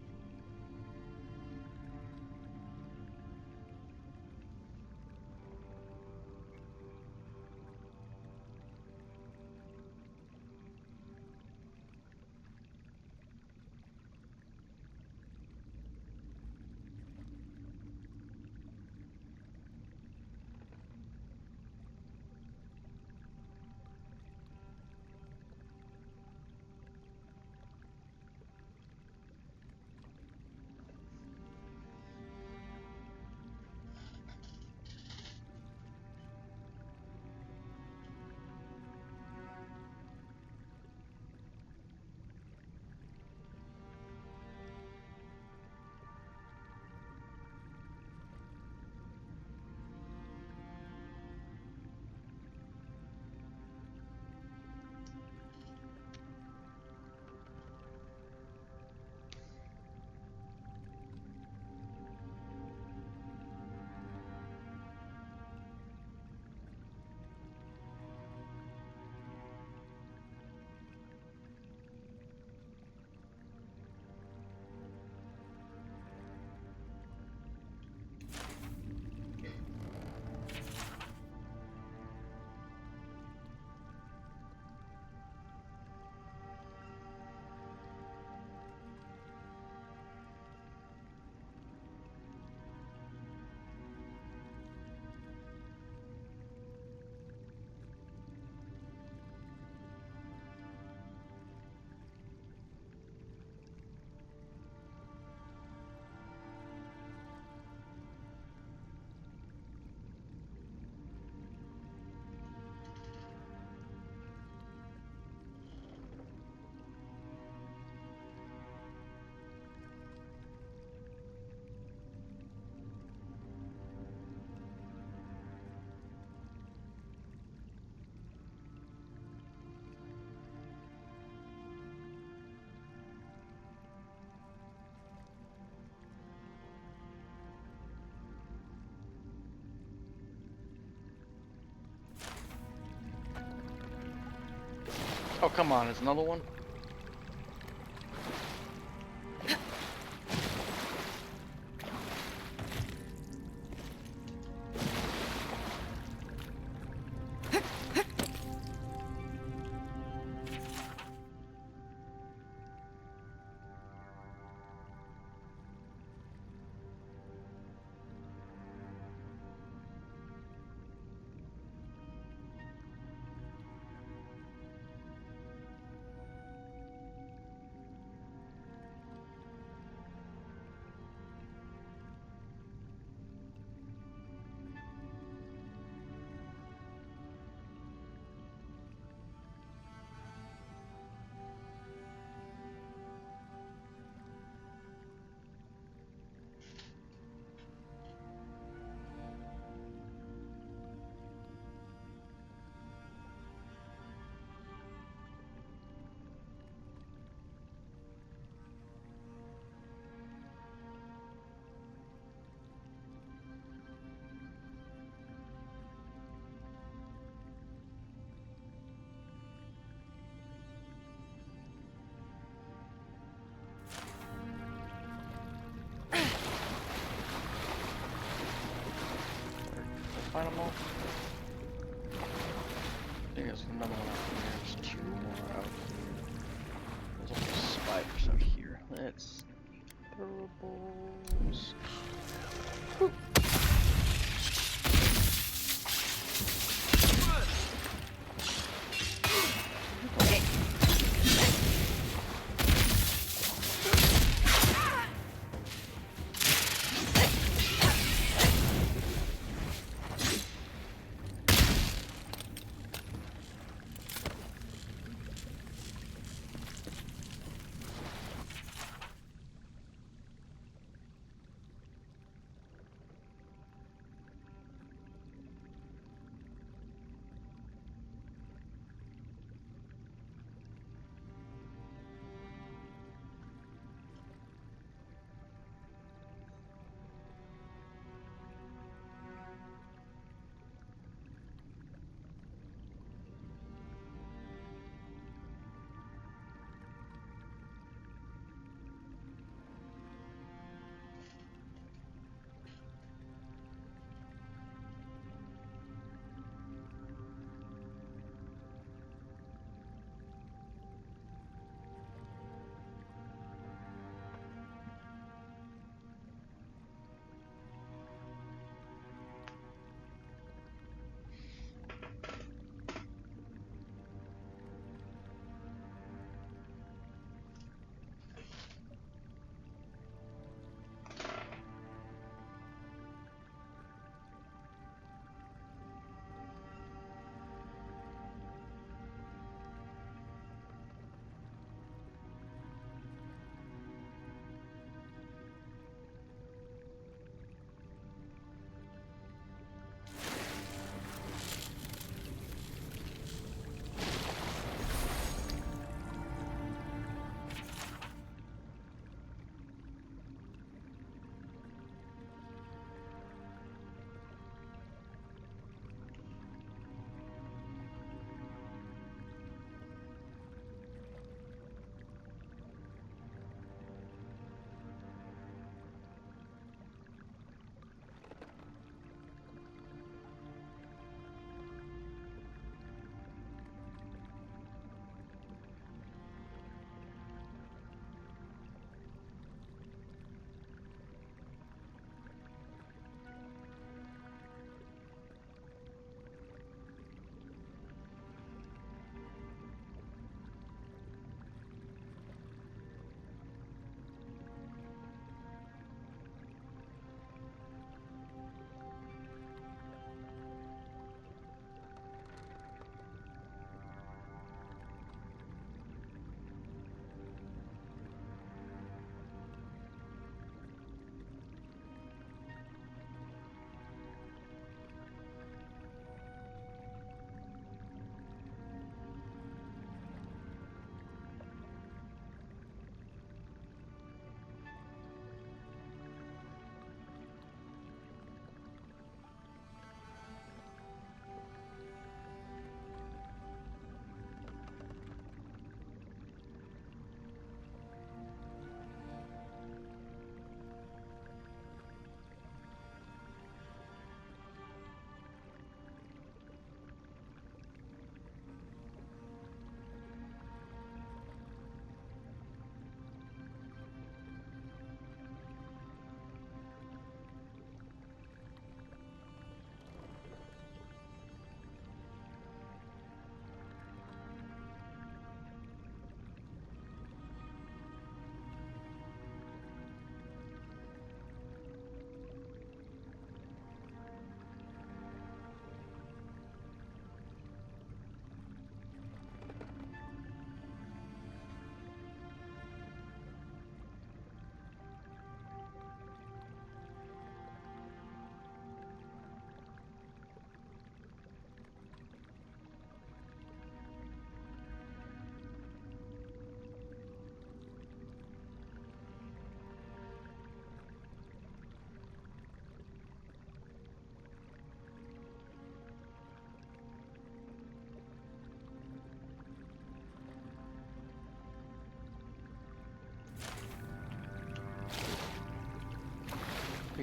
Oh, come on, there's another one? Find them all? I think there's another one out here. There's two more out here. There's also spiders out here. Let's throwables.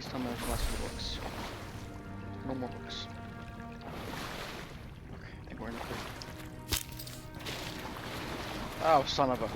Please tell me there's less books. No more books. Okay, I think we're in the clear. Oh, son of a...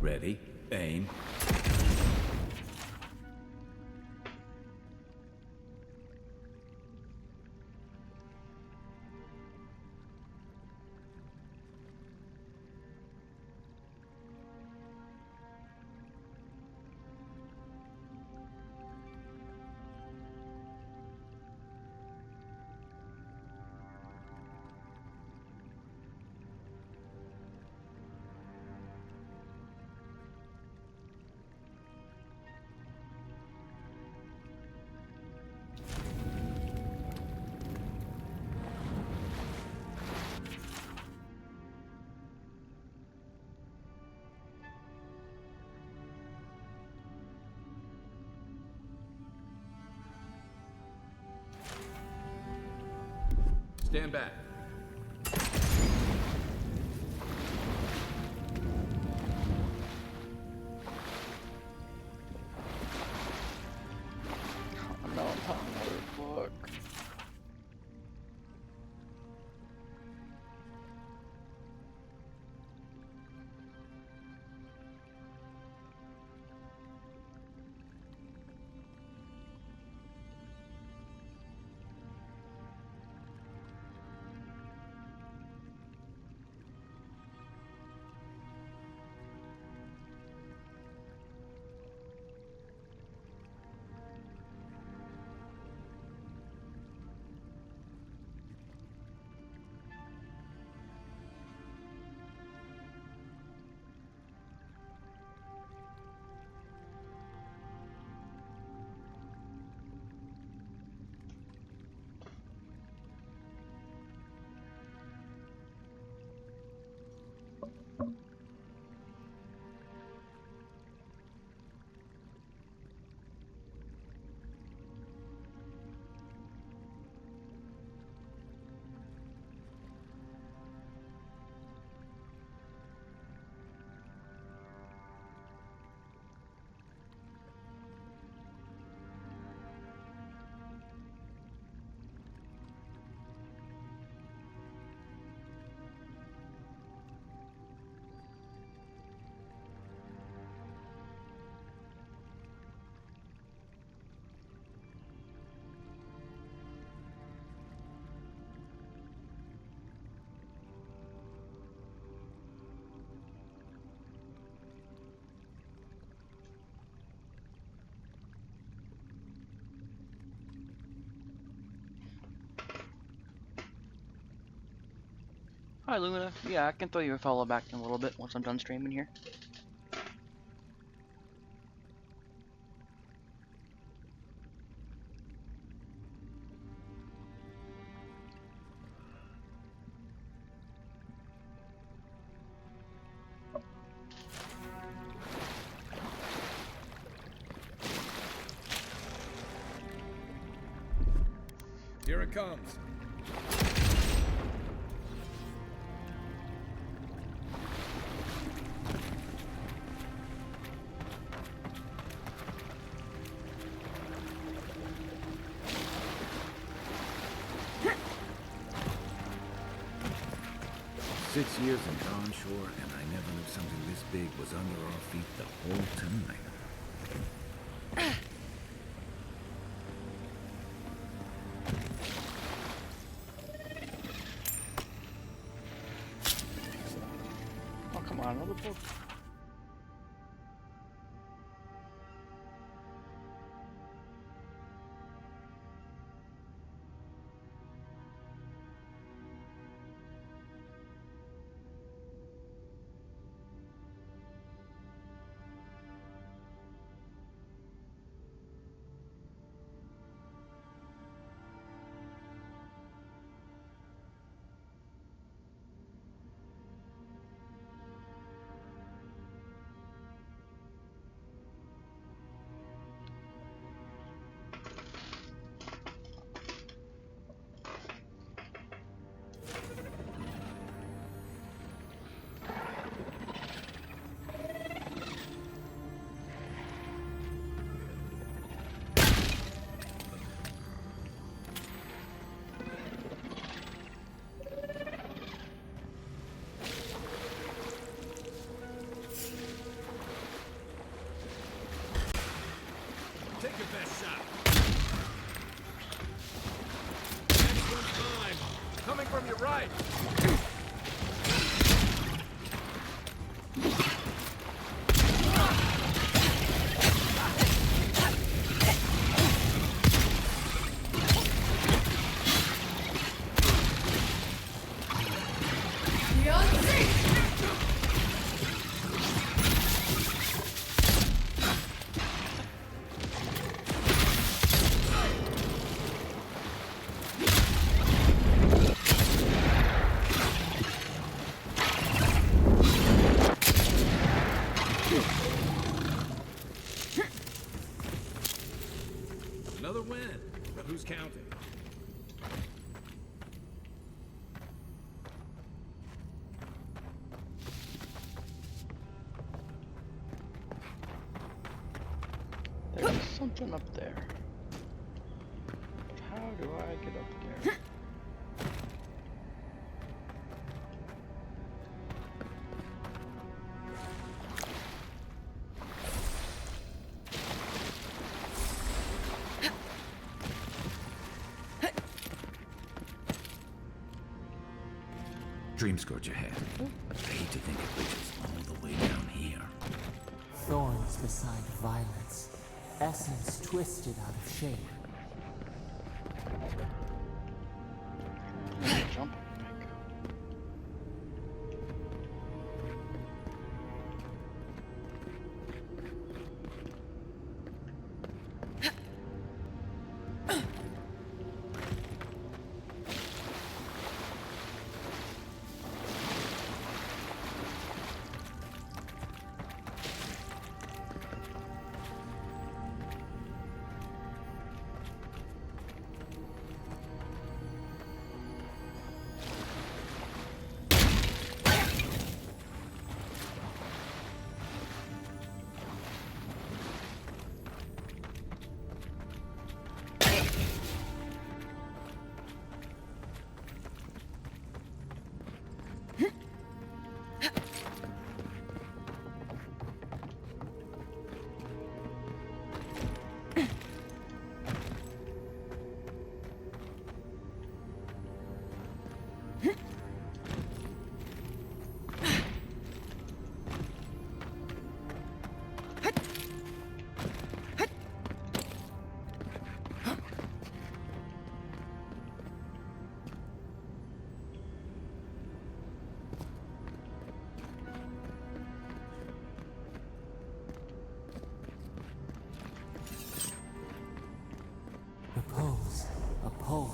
Ready, aim. Stand back. No, not another book. Hi, Luna. Yeah, I can throw you a follow back in a little bit once I'm done streaming here. Here it comes. 6 years in Dawn Shore, and I never knew something this big was under our feet the whole time. Oh, come on, another book. Take your best shot. Next one's mine. Coming from your right. Another win, but who's counting? There's something up there. But how do I get up there? Dream scourge ahead. I hate to think it reaches all the way down here. Thorns beside violets. Essence twisted out of shape. Jump.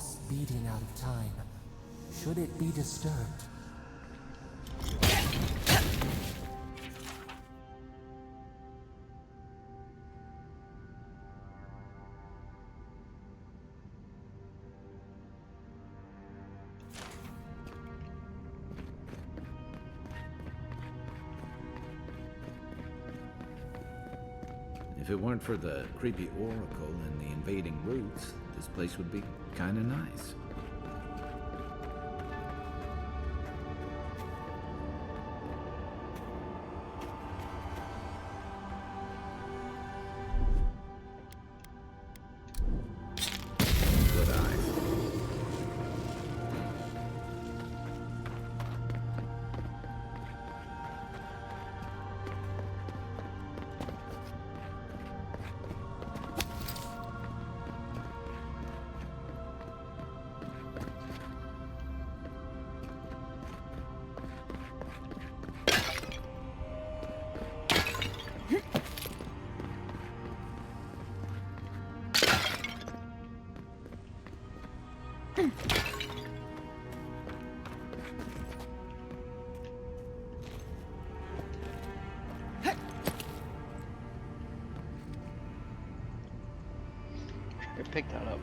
pulse beating out of time. Should it be disturbed? If it weren't for the creepy oracle and the invading roots, this place would be kinda nice. Good eyes. I picked that up.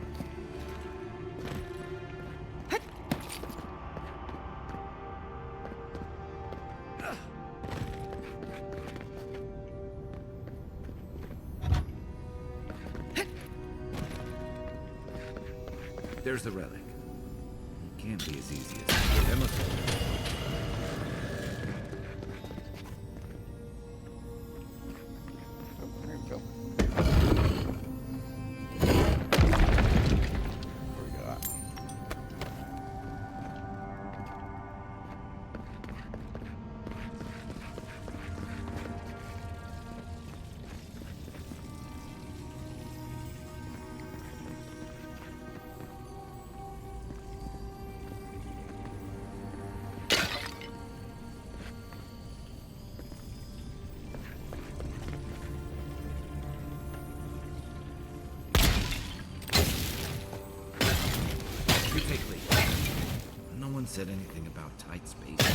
There's the relic. It can't be as easy as chemical. Oh, there we go. Where we go at? You take lead. No one said anything about tight spaces.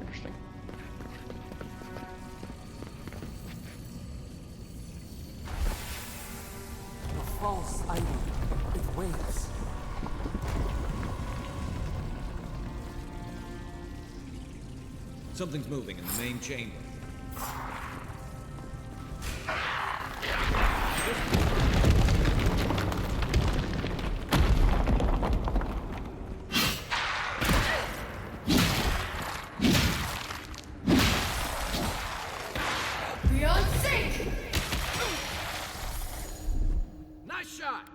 Interesting. The false idol. It waits. Something's moving in the main chamber. Beyond sync! Nice shot!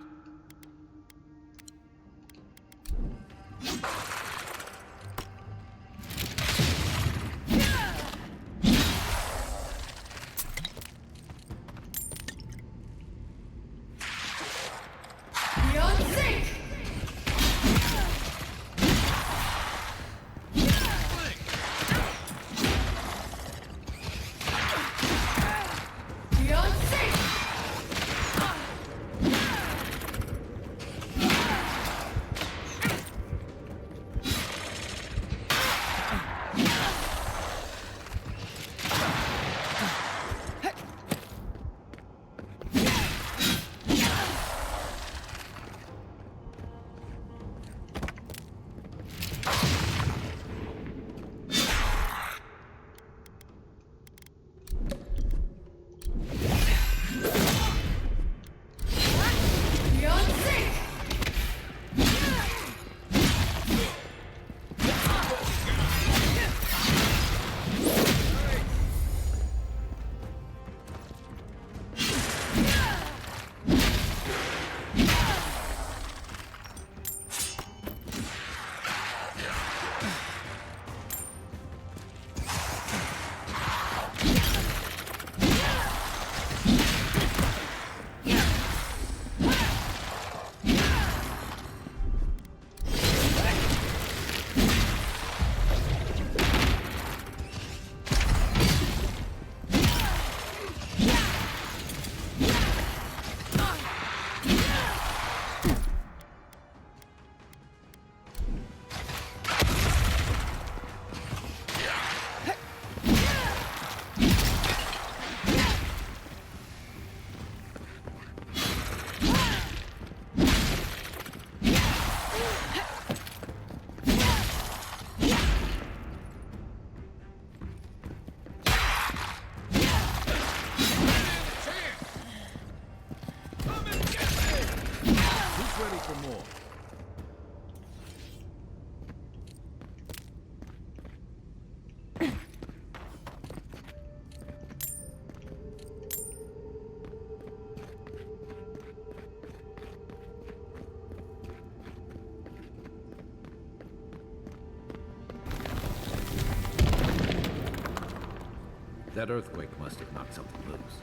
That earthquake must have knocked something loose.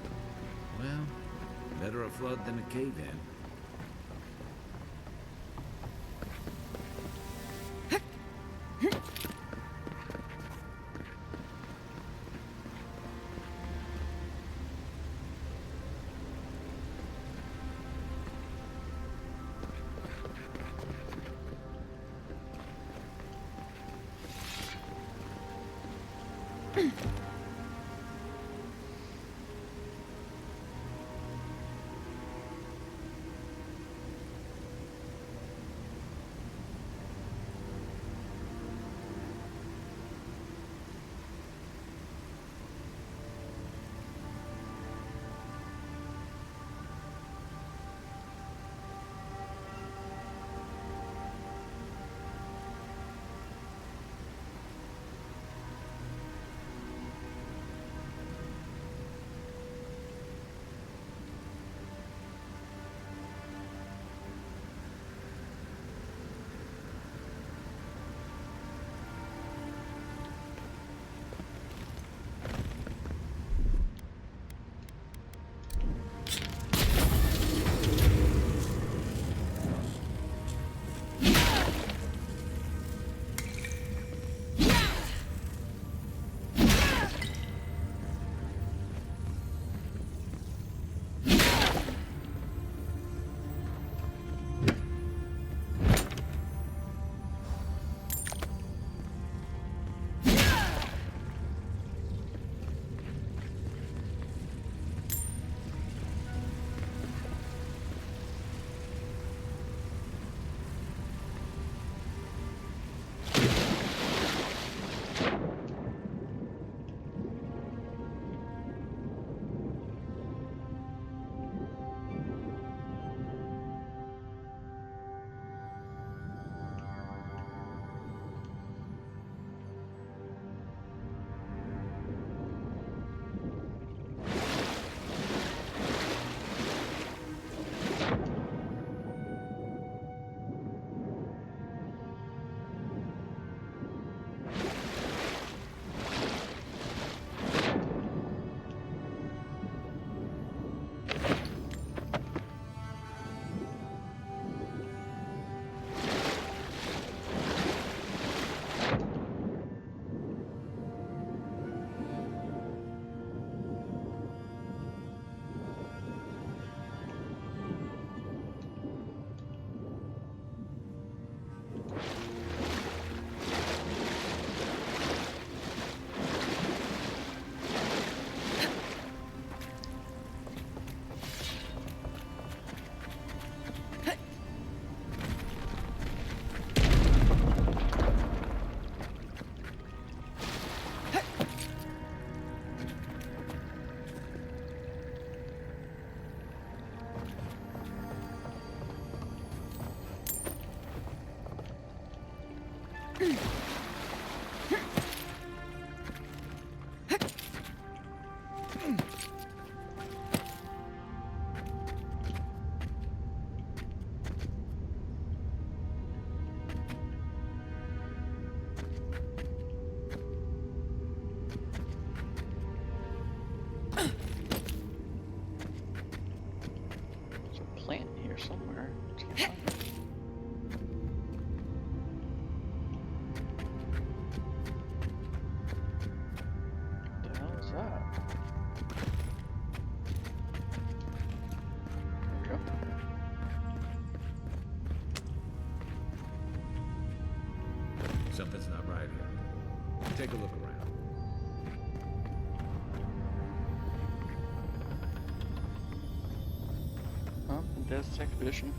Well, better a flood than a cave-in. There's a plant here somewhere. Can't find it. What the hell is that? There we go. Something's not right here. Take a look around. Huh? Death's expedition.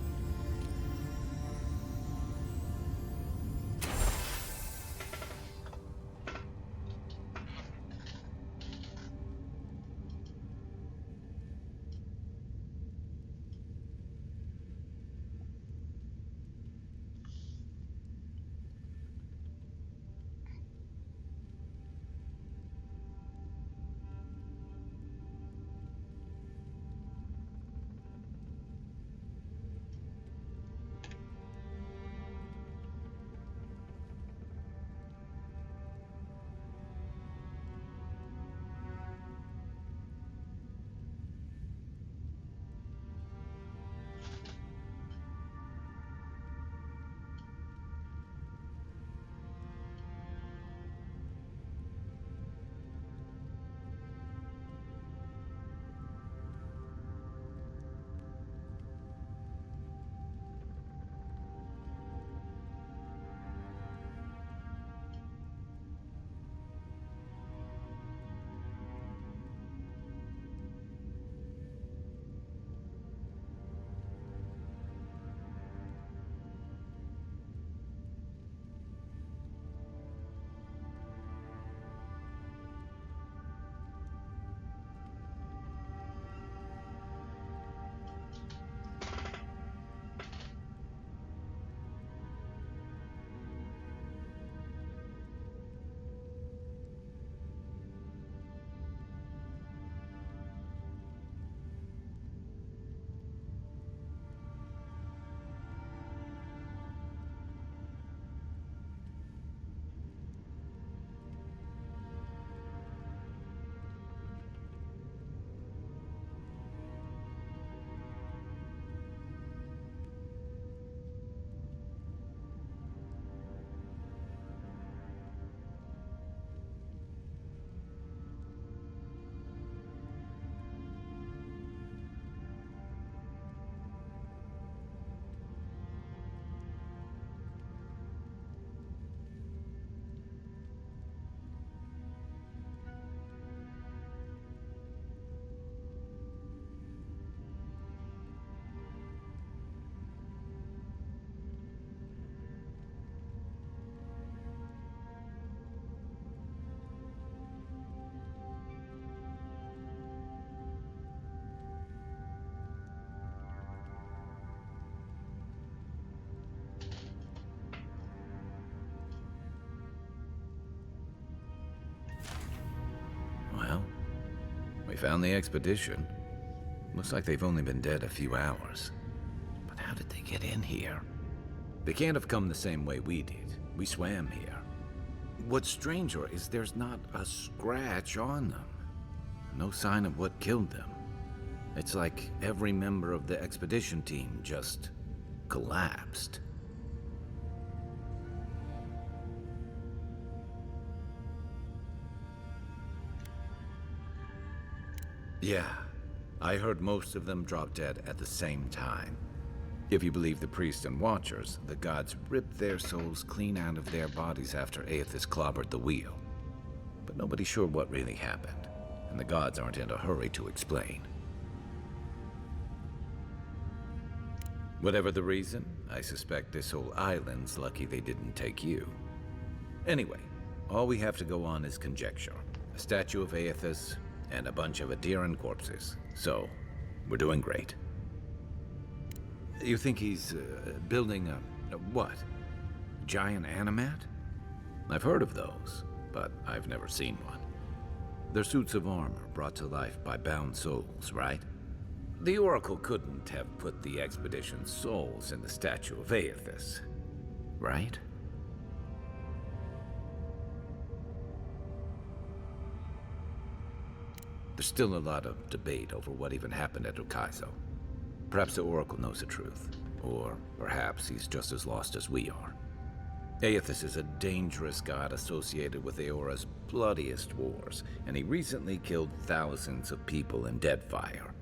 Well, we found the expedition. Looks like they've only been dead a few hours. But how did they get in here? They can't have come the same way we did. We swam here. What's stranger is there's not a scratch on them. No sign of what killed them. It's like every member of the expedition team just collapsed. Yeah, I heard most of them drop dead at the same time. If you believe the priests and watchers, the gods ripped their souls clean out of their bodies after Aethys clobbered the wheel. But nobody's sure what really happened, and the gods aren't in a hurry to explain. Whatever the reason, I suspect this whole island's lucky they didn't take you. Anyway, all we have to go on is conjecture. A statue of Aethys, and a bunch of Adiran corpses. So, we're doing great. You think he's building a what? Giant animat? I've heard of those, but I've never seen one. They're suits of armor brought to life by bound souls, right? The Oracle couldn't have put the expedition's souls in the statue of Aethys, right? There's still a lot of debate over what even happened at Ukaizo. Perhaps the Oracle knows the truth, or perhaps he's just as lost as we are. Aethys is a dangerous god associated with Eora's bloodiest wars, and he recently killed thousands of people in Deadfire.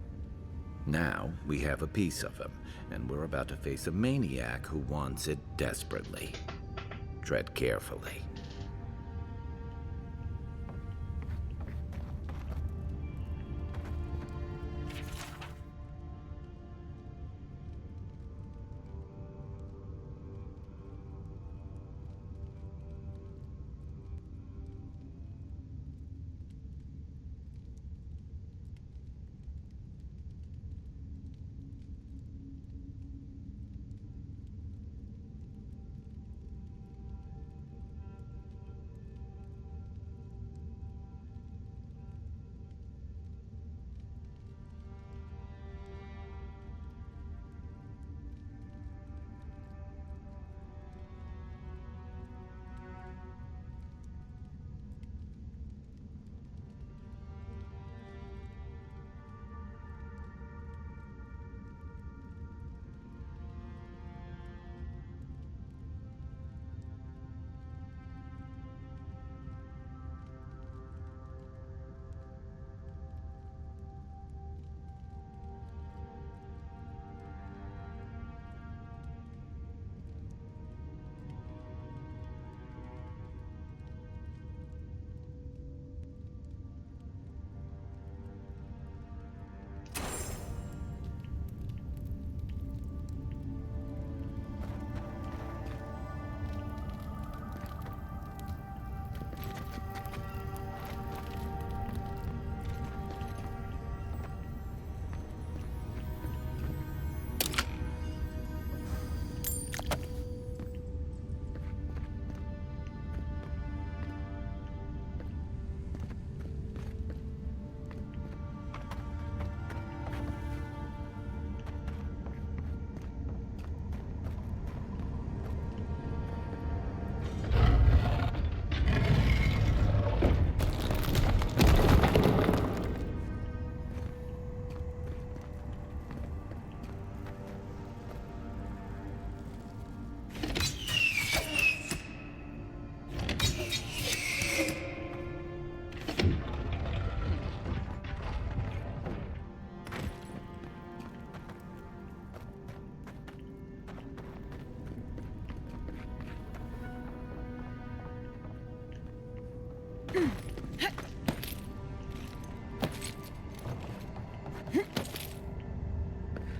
Now, we have a piece of him, and we're about to face a maniac who wants it desperately. Tread carefully.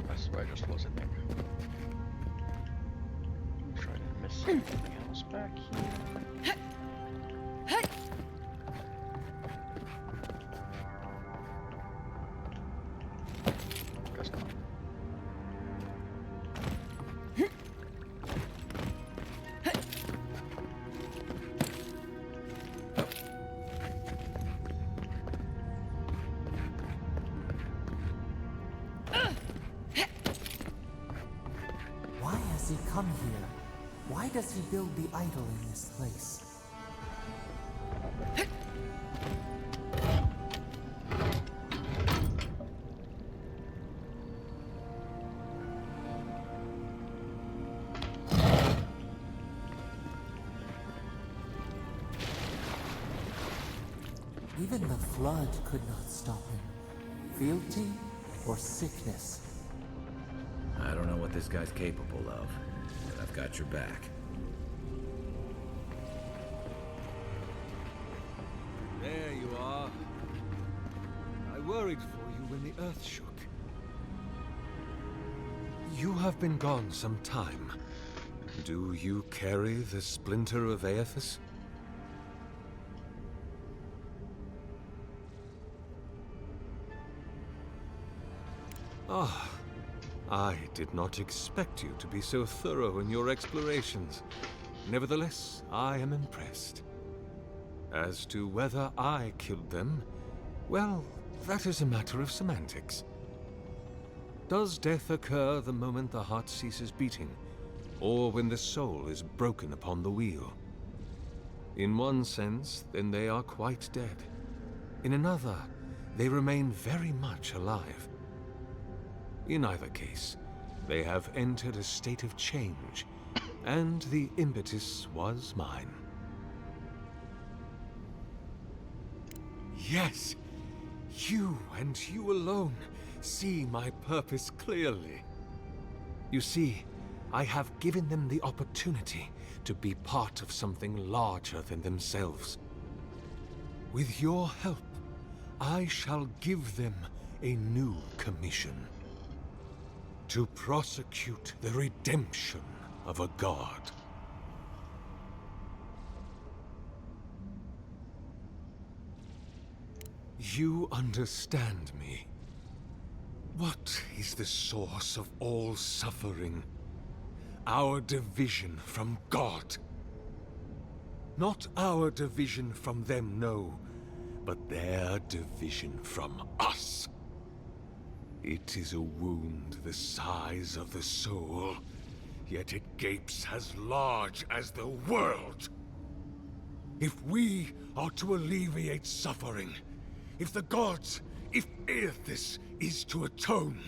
That's where I just was, I think. Try to miss something else back here. Guess not. Why has he come here? Why does he build the idol in this place? Even the flood could not stop him. Fealty or sickness? I don't know what this guy's capable of, but I've got your back. There you are. I worried for you when the earth shook. You have been gone some time. Do you carry the splinter of Aethys? Ah, I did not expect you to be so thorough in your explorations. Nevertheless, I am impressed. As to whether I killed them, well, that is a matter of semantics. Does death occur the moment the heart ceases beating, or when the soul is broken upon the wheel? In one sense, then they are quite dead. In another, they remain very much alive. In either case, they have entered a state of change, and the impetus was mine. Yes, you and you alone see my purpose clearly. You see, I have given them the opportunity to be part of something larger than themselves. With your help, I shall give them a new commission. To prosecute the redemption of a god. You understand me. What is the source of all suffering? Our division from God. Not our division from them, no, but their division from us. It is a wound the size of the soul, yet it gapes as large as the world. If we are to alleviate suffering, if the gods, if Aethys is to atone,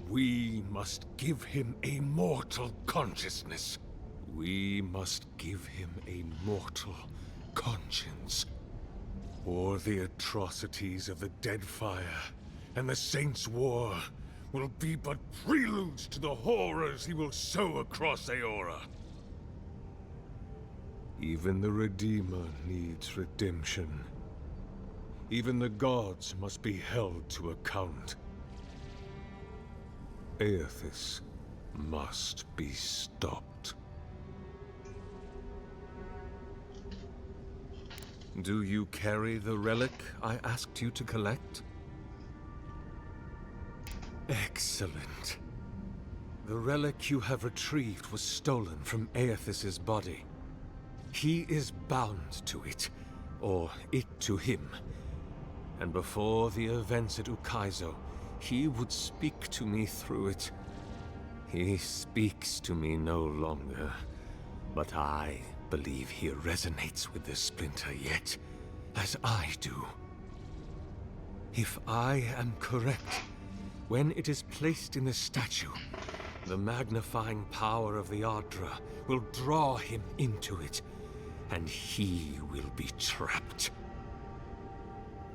we must give him a mortal consciousness. We must give him a mortal conscience. Or the atrocities of the Deadfire and the Saints' War will be but preludes to the horrors he will sow across Aora. Even the Redeemer needs redemption. Even the gods must be held to account. Aethys must be stopped. Do you carry the relic I asked you to collect? Excellent. The relic you have retrieved was stolen from Aethys' body. He is bound to it, or it to him. And before the events at Ukaizo, he would speak to me through it. He speaks to me no longer, but I believe he resonates with the splinter yet, as I do. If I am correct, when it is placed in the statue, the magnifying power of the Ardra will draw him into it, and he will be trapped.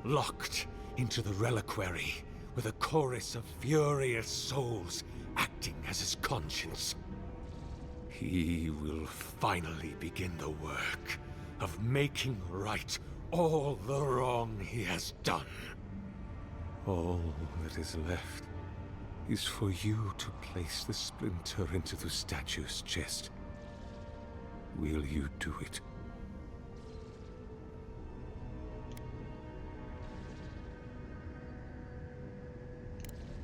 Locked into the reliquary with a chorus of furious souls acting as his conscience. He will finally begin the work of making right all the wrong he has done. All that is left is for you to place the splinter into the statue's chest. Will you do it?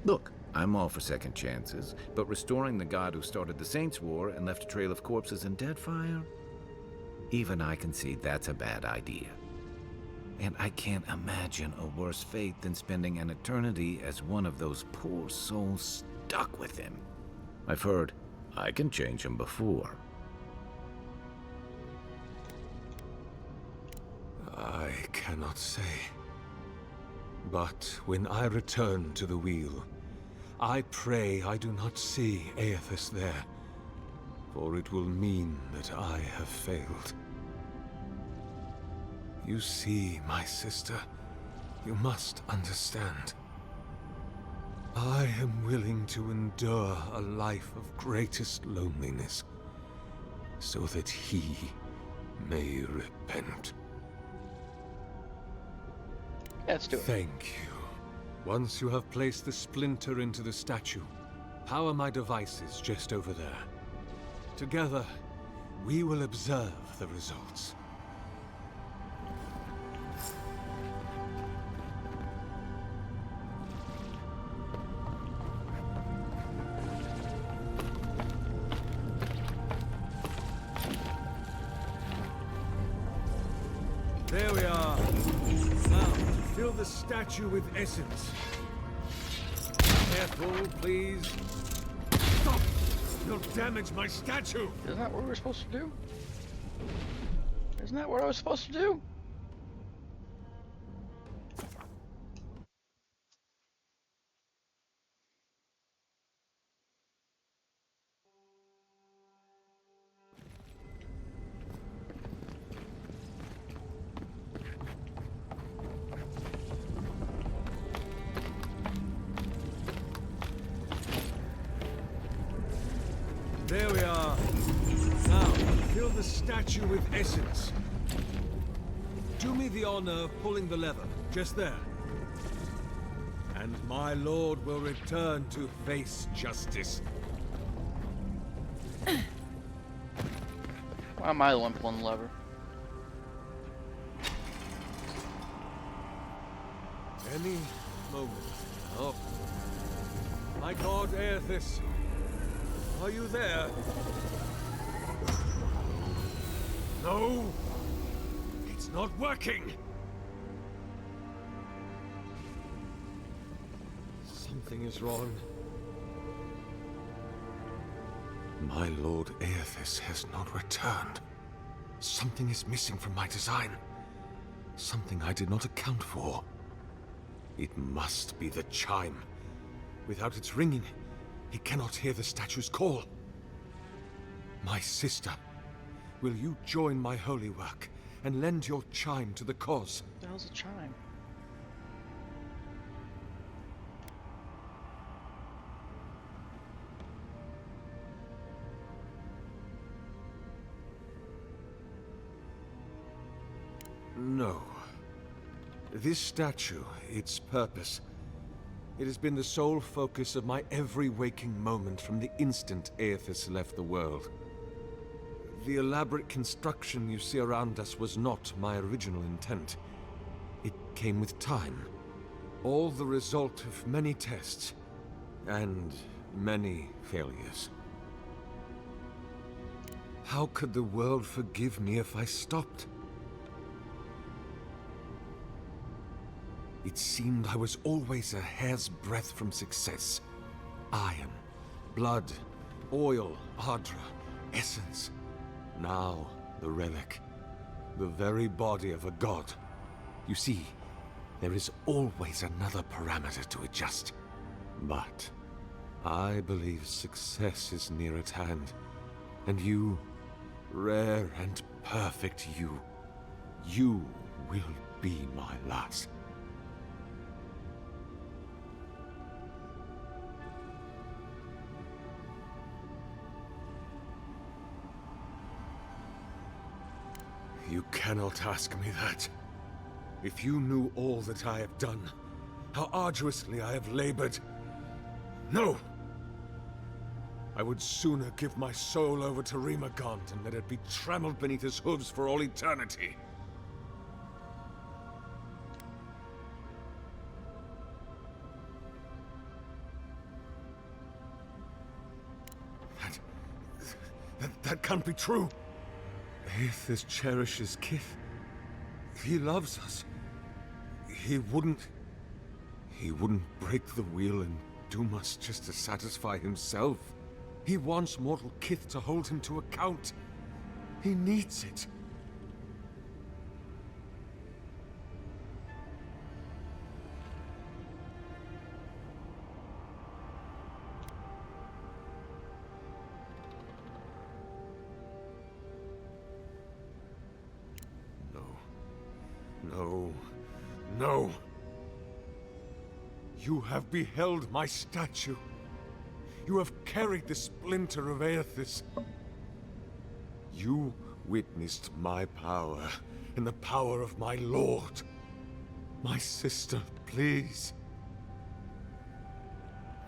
Look, I'm all for second chances, but restoring the god who started the Saints' War and left a trail of corpses and Deadfire? Even I can see that's a bad idea. And I can't imagine a worse fate than spending an eternity as one of those poor souls stuck with him. I've heard I can change him before. I cannot say. But when I return to the wheel, I pray I do not see Aethys there, for it will mean that I have failed. You see, my sister, you must understand. I am willing to endure a life of greatest loneliness, so that he may repent. Let's do it. Thank you. Once you have placed the splinter into the statue, power my devices just over there. Together, we will observe the results. There we are. Now, fill the statue with essence. Careful, please. Stop! You'll damage my statue! Isn't that what we're supposed to do? Isn't that what I was supposed to do? There we are. Now, fill the statue with essence. Do me the honor of pulling the lever, just there. And my lord will return to face justice. Why am I the one pulling the lever? Any moment now. My god Aethys, are you there? No! It's not working! Something is wrong. My lord Aethys has not returned. Something is missing from my design. Something I did not account for. It must be the chime. Without its ringing, he cannot hear the statue's call. My sister, will you join my holy work and lend your chime to the cause? What the hell's a chime? No. This statue, its purpose, it has been the sole focus of my every waking moment from the instant Aethys left the world. The elaborate construction you see around us was not my original intent. It came with time. All the result of many tests, and many failures. How could the world forgive me if I stopped? It seemed I was always a hair's breadth from success. Iron, blood, oil, ardra, essence. Now, the relic. The very body of a god. You see, there is always another parameter to adjust. But I believe success is near at hand. And you, rare and perfect you will be my last. You cannot ask me that. If you knew all that I have done, how arduously I have labored. No! I would sooner give my soul over to Remagant and let it be trampled beneath his hooves for all eternity. That can't be true. Aethys cherishes Kith. He loves us. He wouldn't break the wheel and doom us just to satisfy himself. He wants mortal Kith to hold him to account. He needs it. No. You have beheld my statue. You have carried the splinter of Aethys. You witnessed my power and the power of my lord. My sister, please.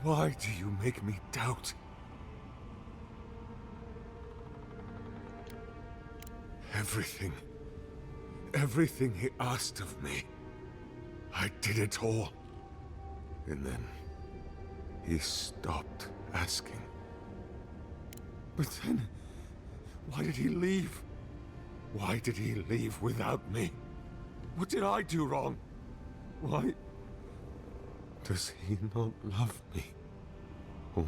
Why do you make me doubt? Everything he asked of me, I did it all. And then he stopped asking. But then, why did he leave? Why did he leave without me? What did I do wrong? Why does he not love me? Oh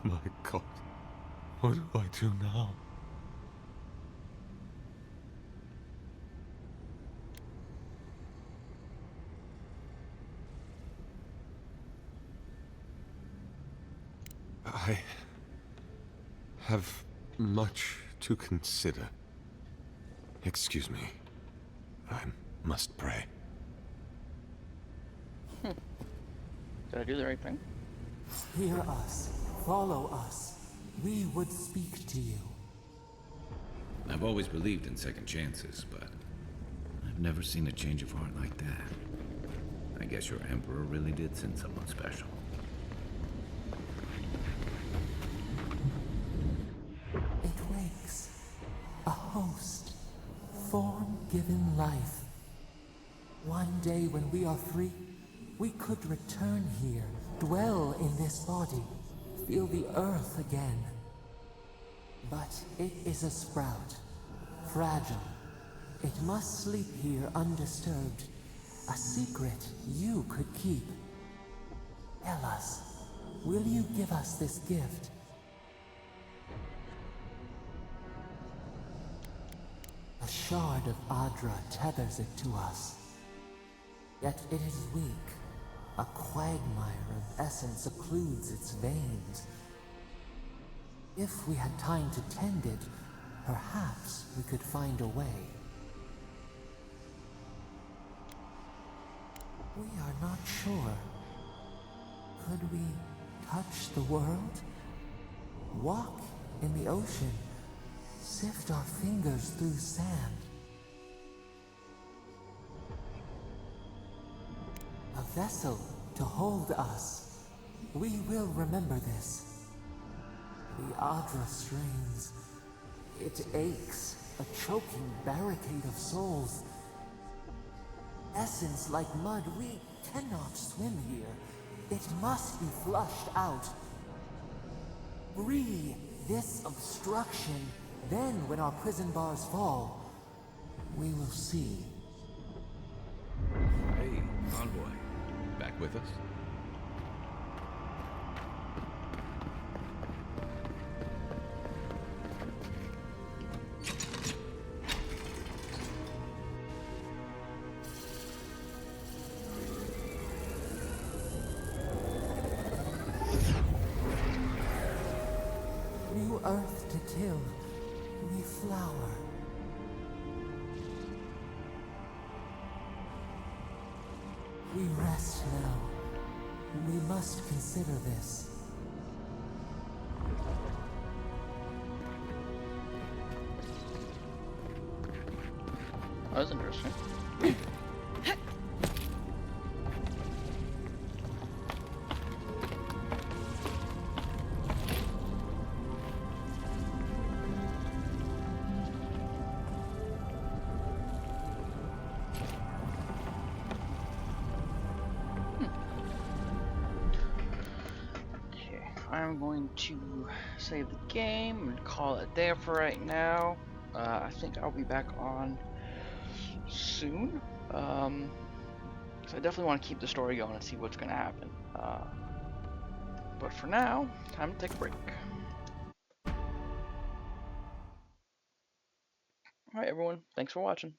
my God. What do I do now? I have much to consider. Excuse me. I must pray. Did I do the right thing? Hear us. Follow us. We would speak to you. I've always believed in second chances, but I've never seen a change of heart like that. I guess your Emperor really did send someone special. It wakes. A host. Form given life. One day when we are free, we could return here, dwell in this body, feel the earth again. But it is a sprout. Fragile. It must sleep here undisturbed. A secret you could keep. Tell us, will you give us this gift? A shard of Adra tethers it to us. Yet it is weak. A quagmire of essence occludes its veins. If we had time to tend it, perhaps we could find a way. We are not sure. Could we touch the world? Walk in the ocean? Sift our fingers through sand? A vessel to hold us. We will remember this. The Adra strains. It aches, a choking barricade of souls. Essence like mud, we cannot swim here. It must be flushed out. Free this obstruction. Then, when our prison bars fall, we will see. Hey, Envoy. Back with us? New earth to till. We flower. We rest now. We must consider this. That was interesting. I'm going to save the game and call it there for right now. I think I'll be back on soon. So I definitely want to keep the story going and see what's going to happen. But for now, time to take a break. Alright everyone, thanks for watching.